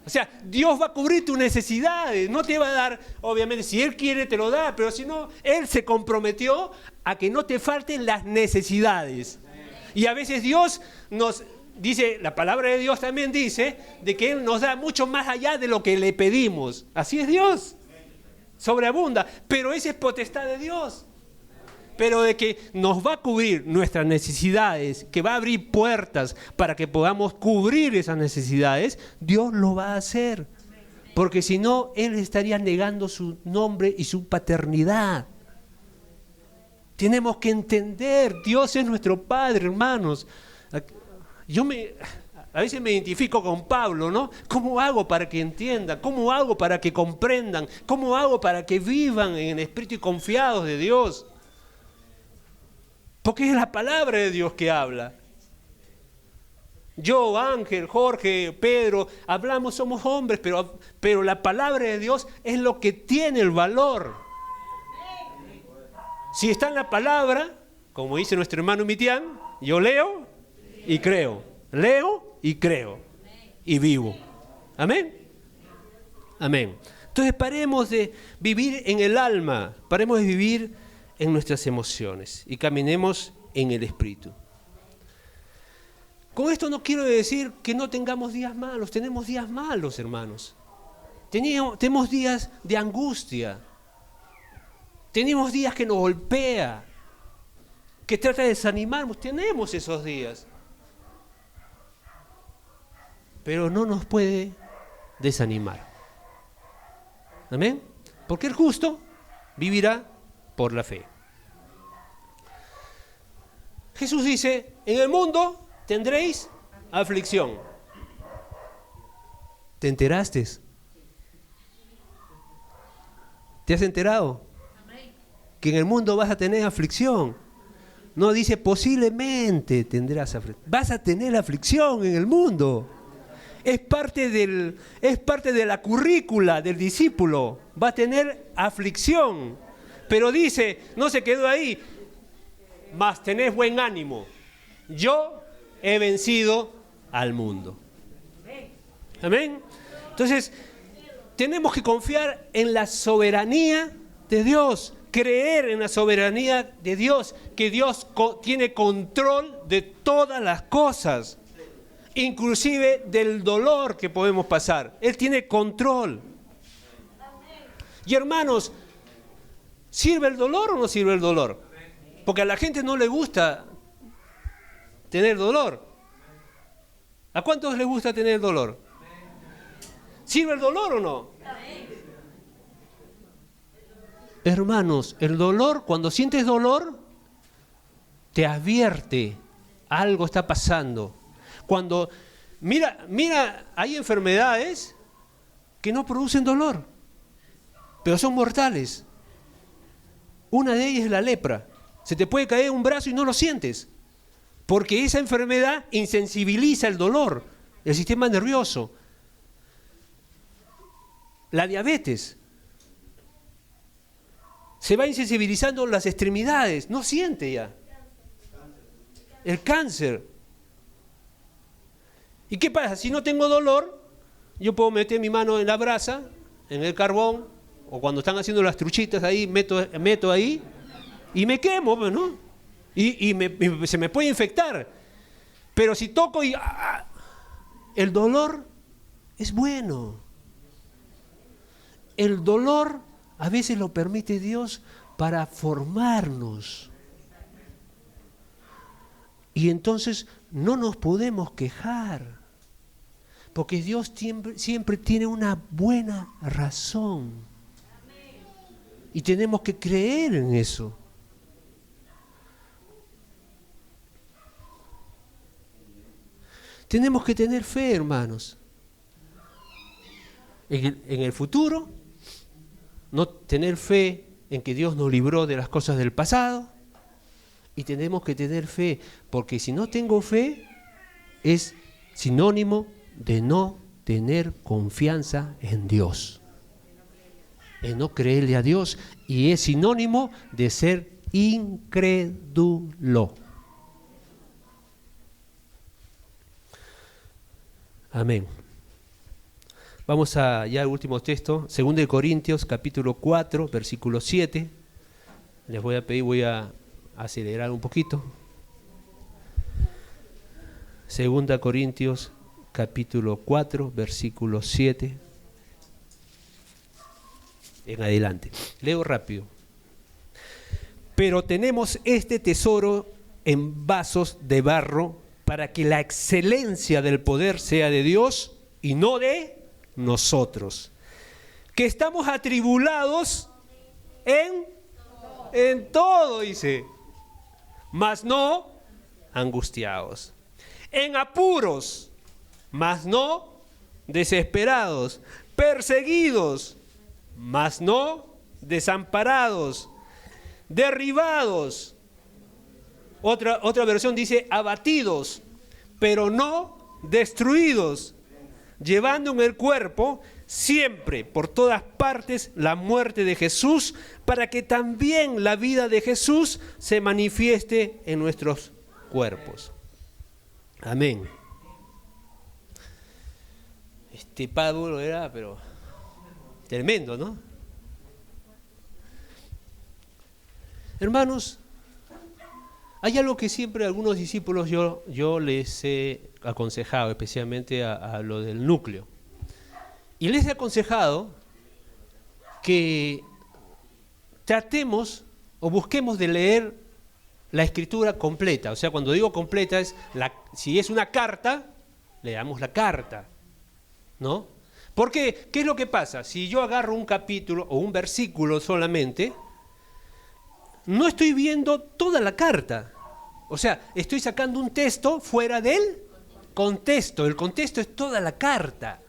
O sea, Dios va a cubrir tus necesidades, no te va a dar, obviamente, si Él quiere te lo da, pero si no, Él se comprometió a que no te falten las necesidades. Y a veces Dios nos dice, la palabra de Dios también dice, de que Él nos da mucho más allá de lo que le pedimos. Así es Dios, sobreabunda, pero esa es potestad de Dios. Pero de que nos va a cubrir nuestras necesidades, que va a abrir puertas para que podamos cubrir esas necesidades, Dios lo va a hacer. Porque si no, Él estaría negando su nombre y su paternidad. Tenemos que entender, Dios es nuestro Padre, hermanos. A veces me identifico con Pablo, ¿no? ¿Cómo hago para que entiendan? ¿Cómo hago para que comprendan? ¿Cómo hago para que vivan en el espíritu y confiados de Dios? Porque es la palabra de Dios que habla. Yo, Ángel, Jorge, Pedro, hablamos, somos hombres, pero la palabra de Dios es lo que tiene el valor. Si está en la palabra, como dice nuestro hermano Mitián, yo leo y creo. Leo y creo. Y vivo. Amén. Amén. Entonces paremos de vivir en el alma, paremos de vivir en nuestras emociones y caminemos en el Espíritu. Con esto no quiero decir que no tengamos días malos, tenemos días malos, hermanos. Tenemos días de angustia, tenemos días que nos golpea, que trata de desanimarnos, tenemos esos días. Pero no nos puede desanimar. ¿Amén? Porque el justo vivirá por la fe. Jesús dice, en el mundo tendréis aflicción. ¿Te enteraste? ¿Te has enterado? Que en el mundo vas a tener aflicción. No dice posiblemente tendrás aflicción. Vas a tener aflicción en el mundo. Es parte de la currícula del discípulo. Va a tener aflicción. Pero dice, no se quedó ahí, mas tenés buen ánimo. Yo he vencido al mundo. Amén. Entonces, tenemos que confiar en la soberanía de Dios, creer en la soberanía de Dios, que Dios tiene control de todas las cosas, inclusive del dolor que podemos pasar. Él tiene control. Y hermanos, ¿sirve el dolor o no sirve el dolor? Porque a la gente no le gusta tener dolor. ¿A cuántos les gusta tener dolor? ¿Sirve el dolor o no? Hermanos, el dolor, cuando sientes dolor, te advierte, algo está pasando. Cuando, mira, hay enfermedades que no producen dolor, pero son mortales. Una de ellas es la lepra. Se te puede caer un brazo y no lo sientes, porque esa enfermedad insensibiliza el dolor, el sistema nervioso. La diabetes. Se va insensibilizando las extremidades, no siente ya. el cáncer. ¿Y qué pasa? Si no tengo dolor, yo puedo meter mi mano en la brasa, en el carbón, o cuando están haciendo las truchitas ahí, meto ahí y me quemo, ¿no? Y se me puede infectar. Pero si toco y... el dolor es bueno. El dolor a veces lo permite Dios para formarnos. Y entonces no nos podemos quejar. Porque Dios siempre tiene una buena razón. Y tenemos que creer en eso. Tenemos que tener fe, hermanos. En el futuro, no tener fe en que Dios nos libró de las cosas del pasado. Y tenemos que tener fe, porque si no tengo fe, es sinónimo de no tener confianza en Dios, en no creerle a Dios, y es sinónimo de ser incrédulo. Amén. Vamos ya al último texto, 2 Corintios capítulo 4, versículo 7. Les voy a pedir, voy a acelerar un poquito. 2 Corintios capítulo 4, versículo 7 en adelante. Leo rápido. Pero tenemos este tesoro en vasos de barro para que la excelencia del poder sea de Dios y no de nosotros, que estamos atribulados en todo, dice, mas no angustiados, en apuros, mas no desesperados, perseguidos, mas no desamparados, derribados. Otra versión dice abatidos, pero no destruidos, llevando en el cuerpo siempre, por todas partes, la muerte de Jesús, para que también la vida de Jesús se manifieste en nuestros cuerpos. Amén. Pablo era, pero tremendo, ¿no? Hermanos, hay algo que siempre a algunos discípulos yo les he aconsejado, especialmente a lo del núcleo. Y les he aconsejado que tratemos o busquemos de leer la escritura completa. O sea, cuando digo completa es, si es una carta, leamos la carta, ¿no? Porque, ¿qué es lo que pasa? Si yo agarro un capítulo o un versículo solamente, no estoy viendo toda la carta. O sea, estoy sacando un texto fuera del contexto. El contexto es toda la carta.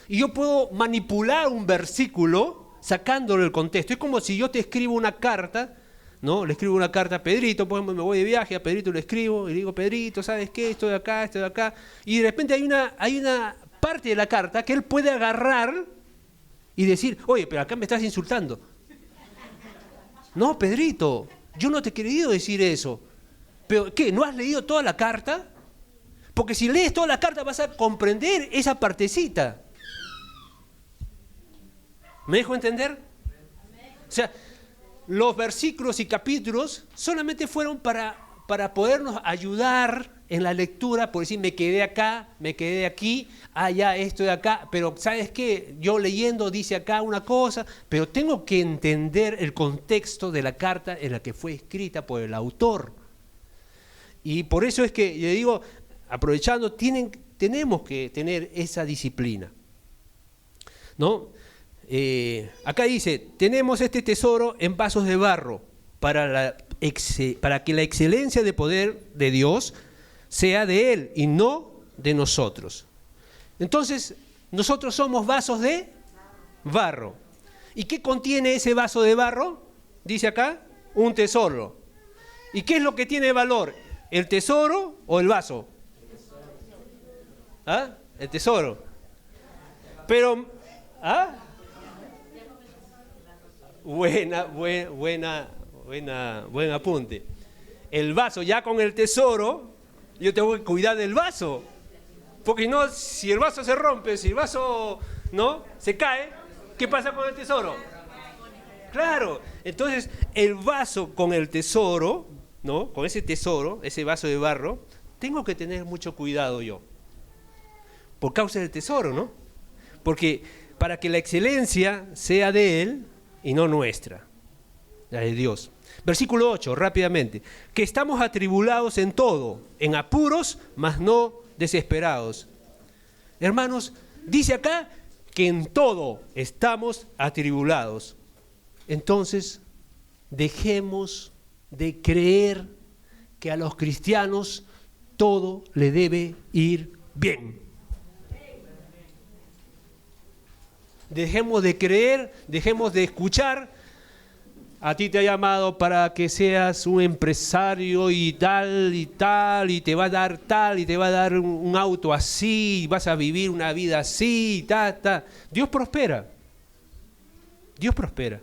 Y yo puedo manipular un versículo sacándolo del contexto. Es como si yo te escribo una carta, ¿no? Le escribo una carta a Pedrito, por ejemplo, me voy de viaje, a Pedrito le escribo y le digo, Pedrito, ¿sabes qué? Estoy de acá, estoy de acá. Y de repente hay una parte de la carta que él puede agarrar y decir, oye, pero acá me estás insultando. No, Pedrito, yo no te he querido decir eso. ¿Pero qué? ¿No has leído toda la carta? Porque si lees toda la carta vas a comprender esa partecita. ¿Me dejo entender? O sea, los versículos y capítulos solamente fueron para podernos ayudar en la lectura, por decir, me quedé acá, me quedé aquí, ya esto de acá, pero ¿sabes qué? Yo leyendo dice acá una cosa, pero tengo que entender el contexto de la carta en la que fue escrita por el autor. Y por eso es que yo digo, aprovechando, tenemos que tener esa disciplina, ¿no? Acá dice, tenemos este tesoro en vasos de barro para que la excelencia de poder de Dios sea de Él y no de nosotros. Entonces, nosotros somos vasos de barro. ¿Y qué contiene ese vaso de barro? Dice acá, un tesoro. ¿Y qué es lo que tiene valor? ¿El tesoro o el vaso? ¿Ah? El tesoro. Pero, ¿ah? Buen apunte. El vaso ya con el tesoro, Yo tengo que cuidar del vaso. Porque no, si el vaso se rompe, si el vaso no se cae, ¿qué pasa con el tesoro? Claro, entonces el vaso con el tesoro, ¿no? Con ese tesoro, ese vaso de barro, tengo que tener mucho cuidado yo. Por causa del tesoro, ¿no? Porque para que la excelencia sea de Él y no nuestra, la de Dios. Versículo 8, rápidamente. Que estamos atribulados en todo, en apuros, mas no desesperados. Hermanos, dice acá que en todo estamos atribulados. Entonces, dejemos de creer que a los cristianos todo le debe ir bien. Dejemos de creer, dejemos de escuchar. A ti te ha llamado para que seas un empresario y tal, y te va a dar tal, y te va a dar un auto así, y vas a vivir una vida así, y tal. Dios prospera. Dios prospera.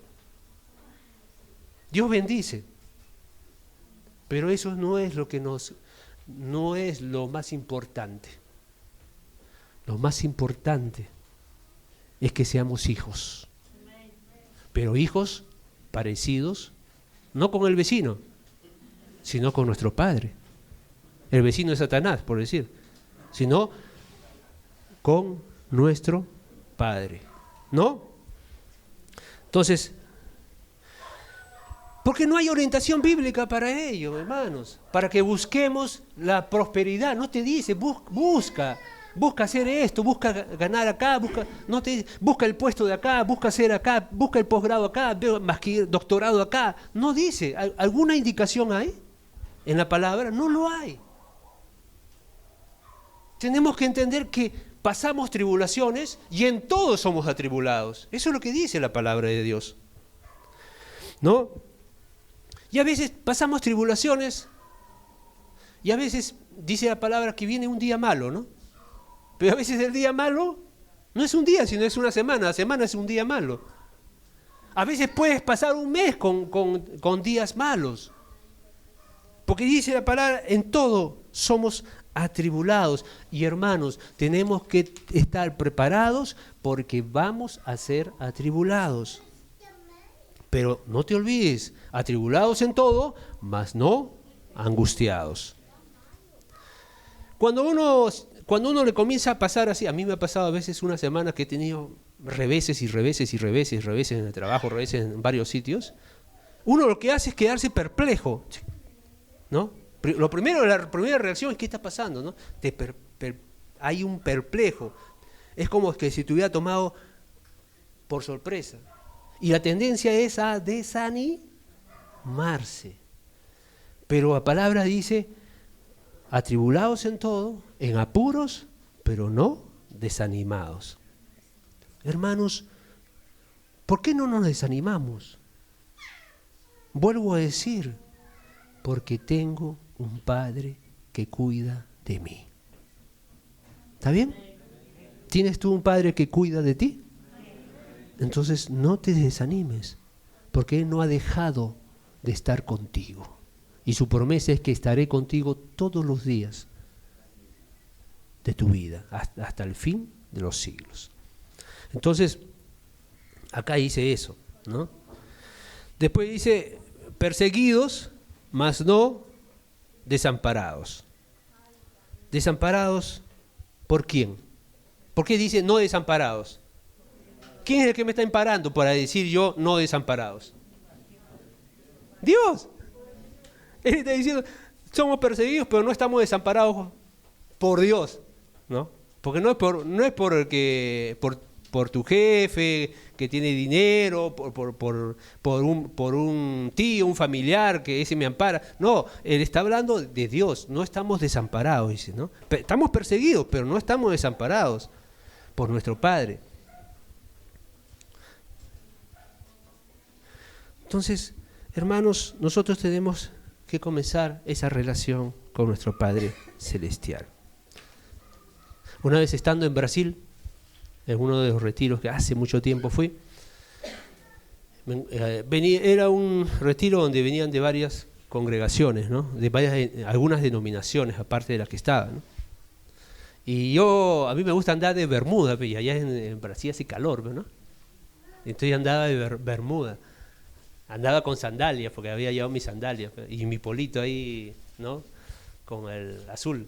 Dios bendice. Pero eso no es no es lo más importante. Lo más importante es que seamos hijos. Pero hijos parecidos, no con el vecino, sino con nuestro Padre. El vecino es Satanás, por decir, sino con nuestro Padre, ¿no? Entonces, porque no hay orientación bíblica para ello, hermanos, para que busquemos la prosperidad. No te dice, busca hacer esto, busca ganar acá, busca el puesto de acá, busca hacer acá, busca el posgrado acá, doctorado acá. No dice. ¿Alguna indicación hay en la palabra? No lo hay. Tenemos que entender que pasamos tribulaciones y en todos somos atribulados. Eso es lo que dice la palabra de Dios, ¿no? Y a veces pasamos tribulaciones y a veces dice la palabra que viene un día malo, ¿no? Pero a veces el día malo no es un día, sino es una semana. La semana es un día malo. A veces puedes pasar un mes con días malos. Porque dice la palabra, en todo somos atribulados. Y hermanos, tenemos que estar preparados porque vamos a ser atribulados. Pero no te olvides, atribulados en todo, mas no angustiados. Cuando uno le comienza a pasar así, a mí me ha pasado a veces una semana que he tenido reveses en el trabajo, reveses en varios sitios, uno lo que hace es quedarse perplejo, ¿no? La primera reacción es ¿qué está pasando? ¿No? Hay un perplejo, es como que si te hubiera tomado por sorpresa. Y la tendencia es a desanimarse. Pero la palabra dice, atribulados en todo, en apuros, pero no desanimados. Hermanos, ¿por qué no nos desanimamos? Vuelvo a decir, porque tengo un Padre que cuida de mí. ¿Está bien? ¿Tienes tú un Padre que cuida de ti? Entonces no te desanimes, porque Él no ha dejado de estar contigo. Y su promesa es que estaré contigo todos los días de tu vida, hasta el fin de los siglos. Entonces, acá dice eso, ¿no? Después dice, perseguidos, mas no desamparados. ¿Desamparados por quién? ¿Por qué dice no desamparados? ¿Quién es el que me está amparando para decir yo no desamparados? Dios. Él está diciendo, somos perseguidos, pero no estamos desamparados por Dios, ¿no? Porque no es por tu jefe que tiene dinero, por un tío, un familiar que ese me ampara. No, Él está hablando de Dios, no estamos desamparados, dice, ¿no? Estamos perseguidos, pero no estamos desamparados por nuestro Padre. Entonces, hermanos, nosotros tenemos que comenzar esa relación con nuestro Padre Celestial. Una vez estando en Brasil, en uno de los retiros que hace mucho tiempo fui, era un retiro donde venían de varias congregaciones, ¿no? Algunas denominaciones, aparte de las que estaba, ¿no? Y a mí me gusta andar de bermuda, y allá en Brasil hace calor, ¿no? Entonces andaba de bermuda. Andaba con sandalias, porque había llevado mis sandalias, y mi polito ahí, ¿no? Con el azul.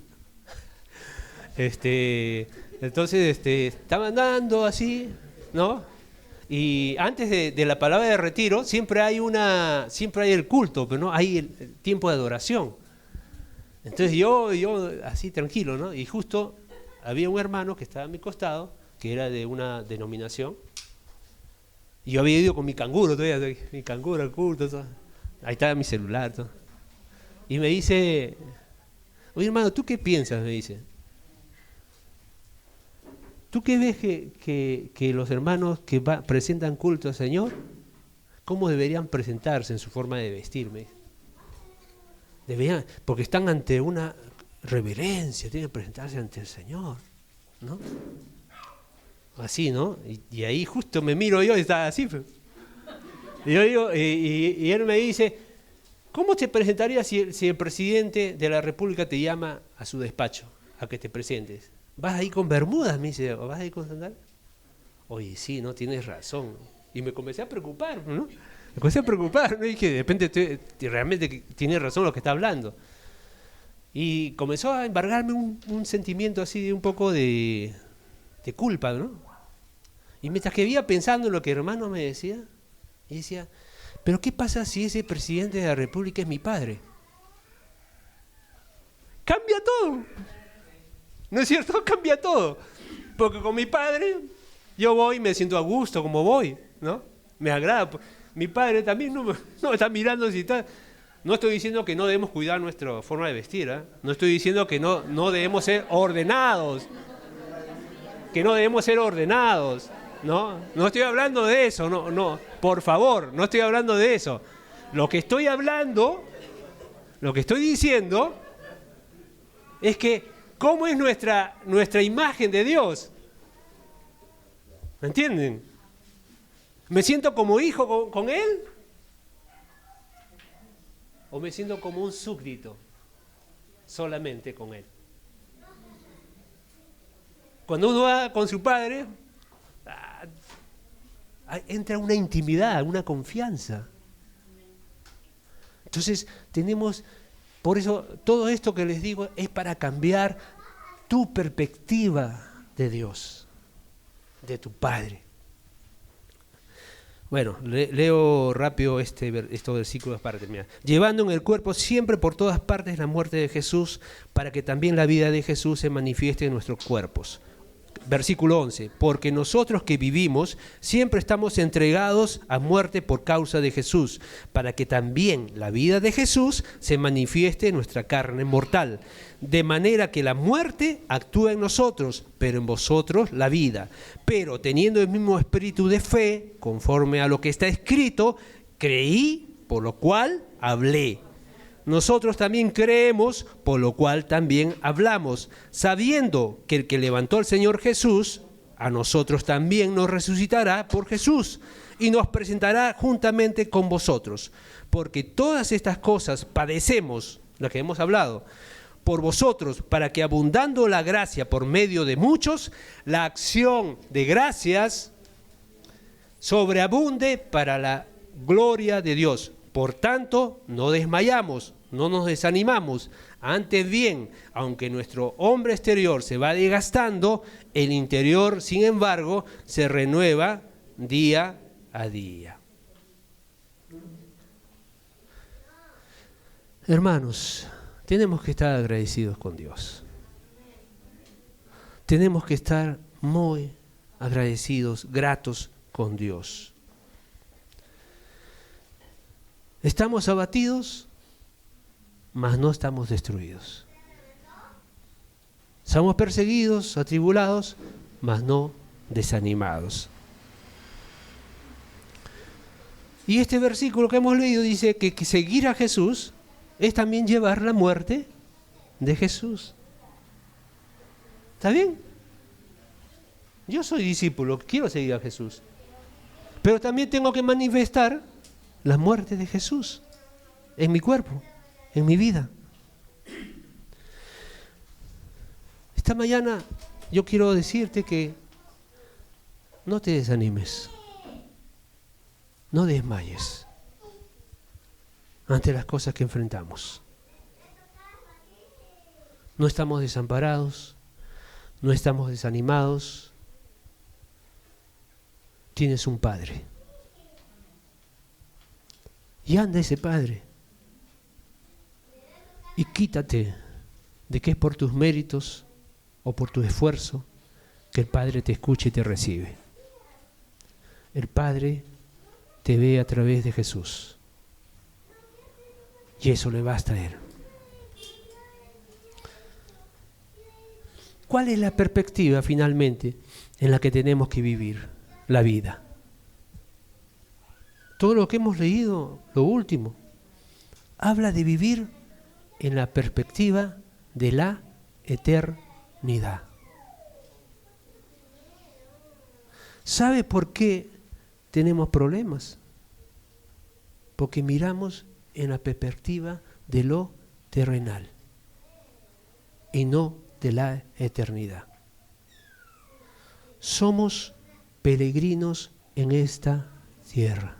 Entonces estaba andando así, ¿no? Y antes de la palabra de retiro siempre hay el culto, pero no hay el tiempo de adoración. Entonces yo así tranquilo, ¿no? Y justo había un hermano que estaba a mi costado, que era de una denominación, y yo había ido con mi canguro todavía, mi canguro al culto, todo. Ahí estaba mi celular, todo. Y me dice, oye hermano, ¿tú qué piensas? Me dice. ¿Tú qué ves que los hermanos que presentan culto al Señor, cómo deberían presentarse en su forma de vestir? Me dice. Deberían, porque están ante una reverencia, tienen que presentarse ante el Señor, ¿no? Así, ¿no? Y ahí justo me miro yo y estaba así. Y yo digo, y él me dice, ¿cómo te presentarías si el presidente de la República te llama a su despacho a que te presentes? ¿Vas ahí con bermudas? Me dice, ¿o vas ahí con sandalias? Oye, sí, no, tienes razón. Y me comencé a preocupar, ¿no? Me comencé a preocupar, ¿no? Y que de repente realmente tiene razón lo que está hablando. Y comenzó a embargarme un sentimiento así de un poco de culpa, ¿no? Y mientras que iba pensando en lo que el hermano me decía, y decía, ¿pero qué pasa si ese presidente de la República es mi padre? Cambia todo. ¿No es cierto? Cambia todo. Porque con mi padre yo voy y me siento a gusto como voy, ¿no? Me agrada. Mi padre también no me está mirando si está... No estoy diciendo que no debemos cuidar nuestra forma de vestir, ¿eh? No estoy diciendo que no debemos ser ordenados. Que no debemos ser ordenados, ¿no? No estoy hablando de eso, no, por favor, no estoy hablando de eso. Lo que estoy diciendo es que ¿cómo es nuestra imagen de Dios? ¿Me entienden? ¿Me siento como hijo con Él? ¿O me siento como un súbdito solamente con Él? Cuando uno va con su padre, entra una intimidad, una confianza. Entonces por eso todo esto que les digo es para cambiar tu perspectiva de Dios, de tu Padre. Bueno, leo rápido estos versículos para terminar. Llevando en el cuerpo siempre por todas partes la muerte de Jesús, para que también la vida de Jesús se manifieste en nuestros cuerpos. Versículo 11, porque nosotros que vivimos siempre estamos entregados a muerte por causa de Jesús, para que también la vida de Jesús se manifieste en nuestra carne mortal, de manera que la muerte actúa en nosotros, pero en vosotros la vida. Pero teniendo el mismo espíritu de fe, conforme a lo que está escrito, creí, por lo cual hablé. Nosotros también creemos, por lo cual también hablamos, sabiendo que el que levantó al Señor Jesús, a nosotros también nos resucitará por Jesús y nos presentará juntamente con vosotros. Porque todas estas cosas padecemos, las que hemos hablado, por vosotros, para que abundando la gracia por medio de muchos, la acción de gracias sobreabunde para la gloria de Dios. Por tanto, no desmayamos, no nos desanimamos. Antes bien, aunque nuestro hombre exterior se va desgastando, el interior, sin embargo, se renueva día a día. Hermanos, tenemos que estar agradecidos con Dios. Tenemos que estar muy agradecidos, gratos con Dios. Estamos abatidos, mas no estamos destruidos. Somos perseguidos, atribulados, mas no desanimados. Y este versículo que hemos leído dice que seguir a Jesús es también llevar la muerte de Jesús. ¿Está bien? Yo soy discípulo, quiero seguir a Jesús. Pero también tengo que manifestar la muerte de Jesús en mi cuerpo. en mi vida. Esta mañana yo quiero decirte que no te desanimes, no desmayes ante las cosas que enfrentamos. No estamos desamparados, no estamos desanimados. Tienes un Padre. Y anda ese Padre. Y quítate de que es por tus méritos o por tu esfuerzo que el Padre te escuche y te recibe. El Padre te ve a través de Jesús. Y eso le basta a Él. ¿Cuál es la perspectiva finalmente en la que tenemos que vivir la vida? Todo lo que hemos leído, lo último, habla de vivir en la perspectiva de la eternidad. ¿Sabe por qué tenemos problemas? Porque miramos en la perspectiva de lo terrenal y no de la eternidad. Somos peregrinos en esta tierra.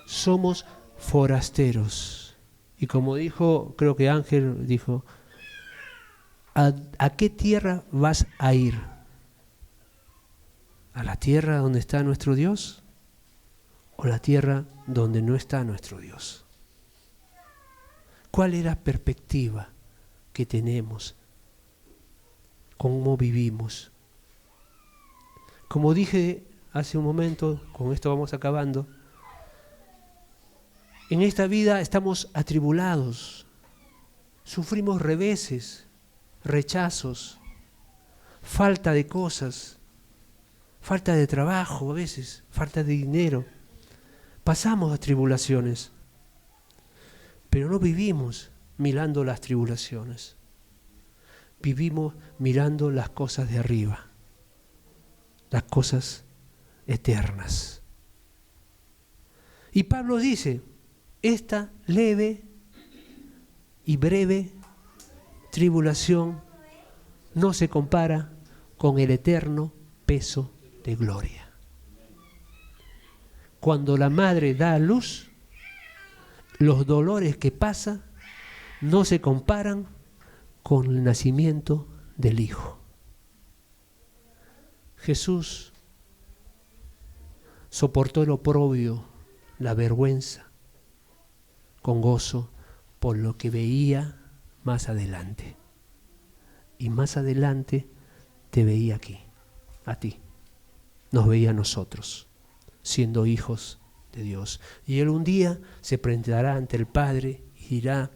Somos forasteros. Y como dijo, creo que Ángel dijo, ¿a qué tierra vas a ir? ¿A la tierra donde está nuestro Dios? ¿O la tierra donde no está nuestro Dios? ¿Cuál es la perspectiva que tenemos? ¿Cómo vivimos? Como dije hace un momento, con esto vamos acabando, en esta vida estamos atribulados, sufrimos reveses, rechazos, falta de cosas, falta de trabajo a veces, falta de dinero. Pasamos a tribulaciones, pero no vivimos mirando las tribulaciones. Vivimos mirando las cosas de arriba, las cosas eternas. Y Pablo dice, esta leve y breve tribulación no se compara con el eterno peso de gloria. Cuando la madre da a luz, los dolores que pasa no se comparan con el nacimiento del Hijo. Jesús soportó el oprobio, la vergüenza, con gozo por lo que veía más adelante. Y más adelante te veía aquí, a ti. Nos veía a nosotros, siendo hijos de Dios. Y Él un día se presentará ante el Padre y dirá,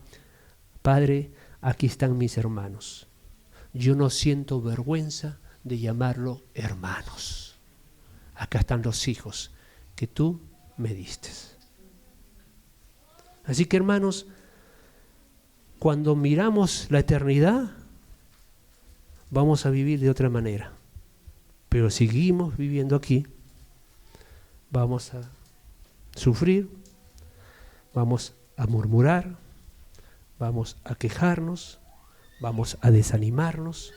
Padre, aquí están mis hermanos. Yo no siento vergüenza de llamarlo hermanos. Acá están los hijos que tú me diste. Así que, hermanos, cuando miramos la eternidad, vamos a vivir de otra manera. Pero seguimos viviendo aquí, vamos a sufrir, vamos a murmurar, vamos a quejarnos, vamos a desanimarnos,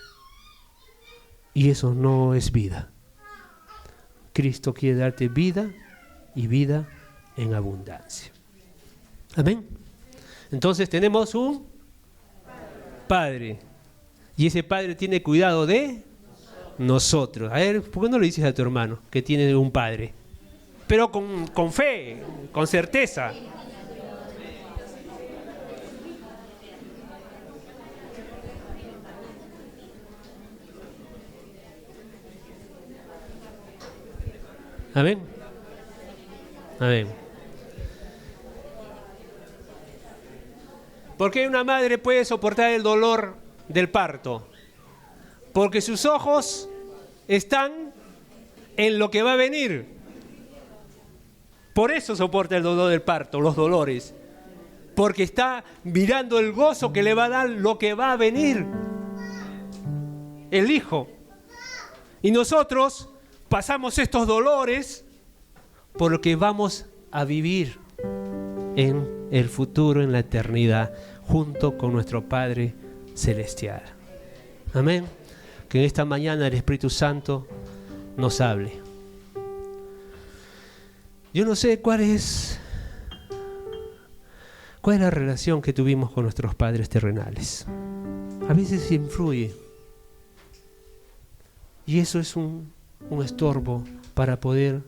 y eso no es vida. Cristo quiere darte vida y vida en abundancia. Amén. Entonces tenemos un Padre, y ese Padre tiene cuidado de nosotros. A ver, ¿por qué no le dices a tu hermano que tiene un Padre? Pero con fe, con certeza. Amén. Amén. ¿Por qué una madre puede soportar el dolor del parto? Porque sus ojos están en lo que va a venir. Por eso soporta el dolor del parto, los dolores. Porque está mirando el gozo que le va a dar lo que va a venir. El Hijo. Y nosotros pasamos estos dolores porque vamos a vivir en el futuro en la eternidad junto con nuestro Padre Celestial. Amén. Que en esta mañana el Espíritu Santo nos hable. Yo no sé cuál es la relación que tuvimos con nuestros padres terrenales. A veces influye. Y eso es un estorbo para poder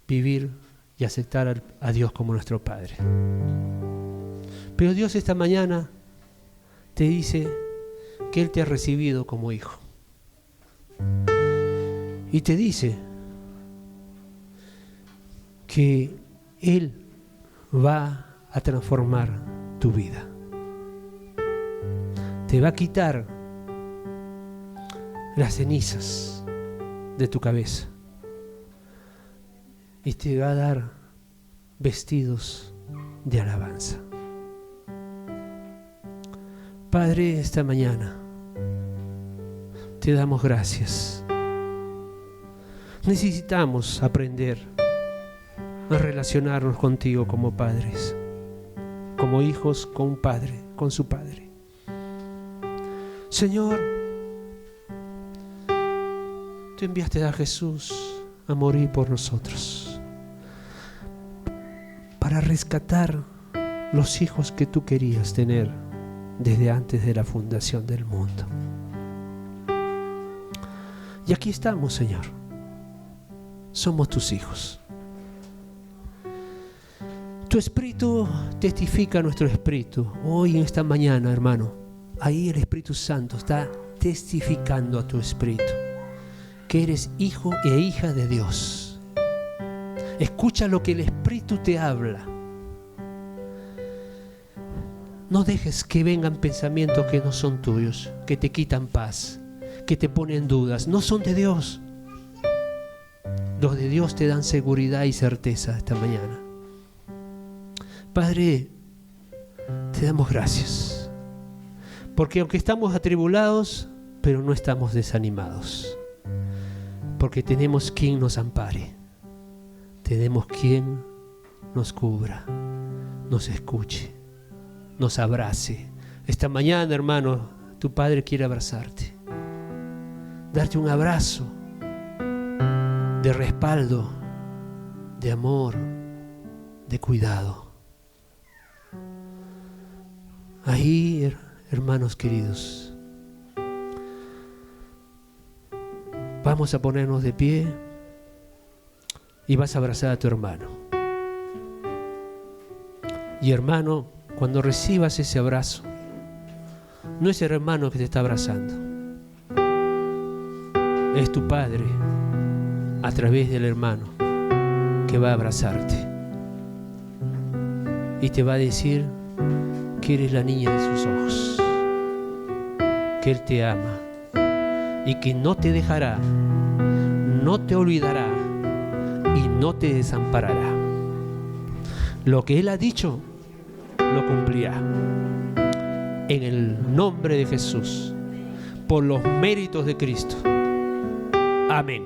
vivir y aceptar a Dios como nuestro Padre. Pero Dios esta mañana te dice que Él te ha recibido como hijo. Y te dice que Él va a transformar tu vida. Te va a quitar las cenizas de tu cabeza y te va a dar vestidos de alabanza. Padre, esta mañana te damos gracias. Necesitamos aprender a relacionarnos contigo como padres, como hijos con un padre, con su Padre. Señor, tú enviaste a Jesús a morir por nosotros, para rescatar los hijos que tú querías tener desde antes de la fundación del mundo. Y aquí estamos, Señor. Somos tus hijos. Tu Espíritu testifica a nuestro espíritu. Hoy, en esta mañana, hermano, ahí el Espíritu Santo está testificando a tu espíritu que eres hijo e hija de Dios. Escucha lo que el Espíritu te habla. No dejes que vengan pensamientos que no son tuyos, que te quitan paz, que te ponen dudas. No son de Dios. Los de Dios te dan seguridad y certeza esta mañana. Padre, te damos gracias, porque aunque estamos atribulados, pero no estamos desanimados, porque tenemos quien nos ampare, tenemos quien nos cubra, nos escuche, nos abrace. Esta mañana, hermano, tu Padre quiere abrazarte, darte un abrazo de respaldo, de amor, de cuidado. Ahí, hermanos queridos, vamos a ponernos de pie y vas a abrazar a tu hermano. Y hermano, cuando recibas ese abrazo, no es el hermano que te está abrazando, es tu Padre a través del hermano que va a abrazarte y te va a decir que eres la niña de sus ojos, que Él te ama y que no te dejará, no te olvidará y no te desamparará. Lo que Él ha dicho, lo cumplirá. En el nombre de Jesús, por los méritos de Cristo. Amén.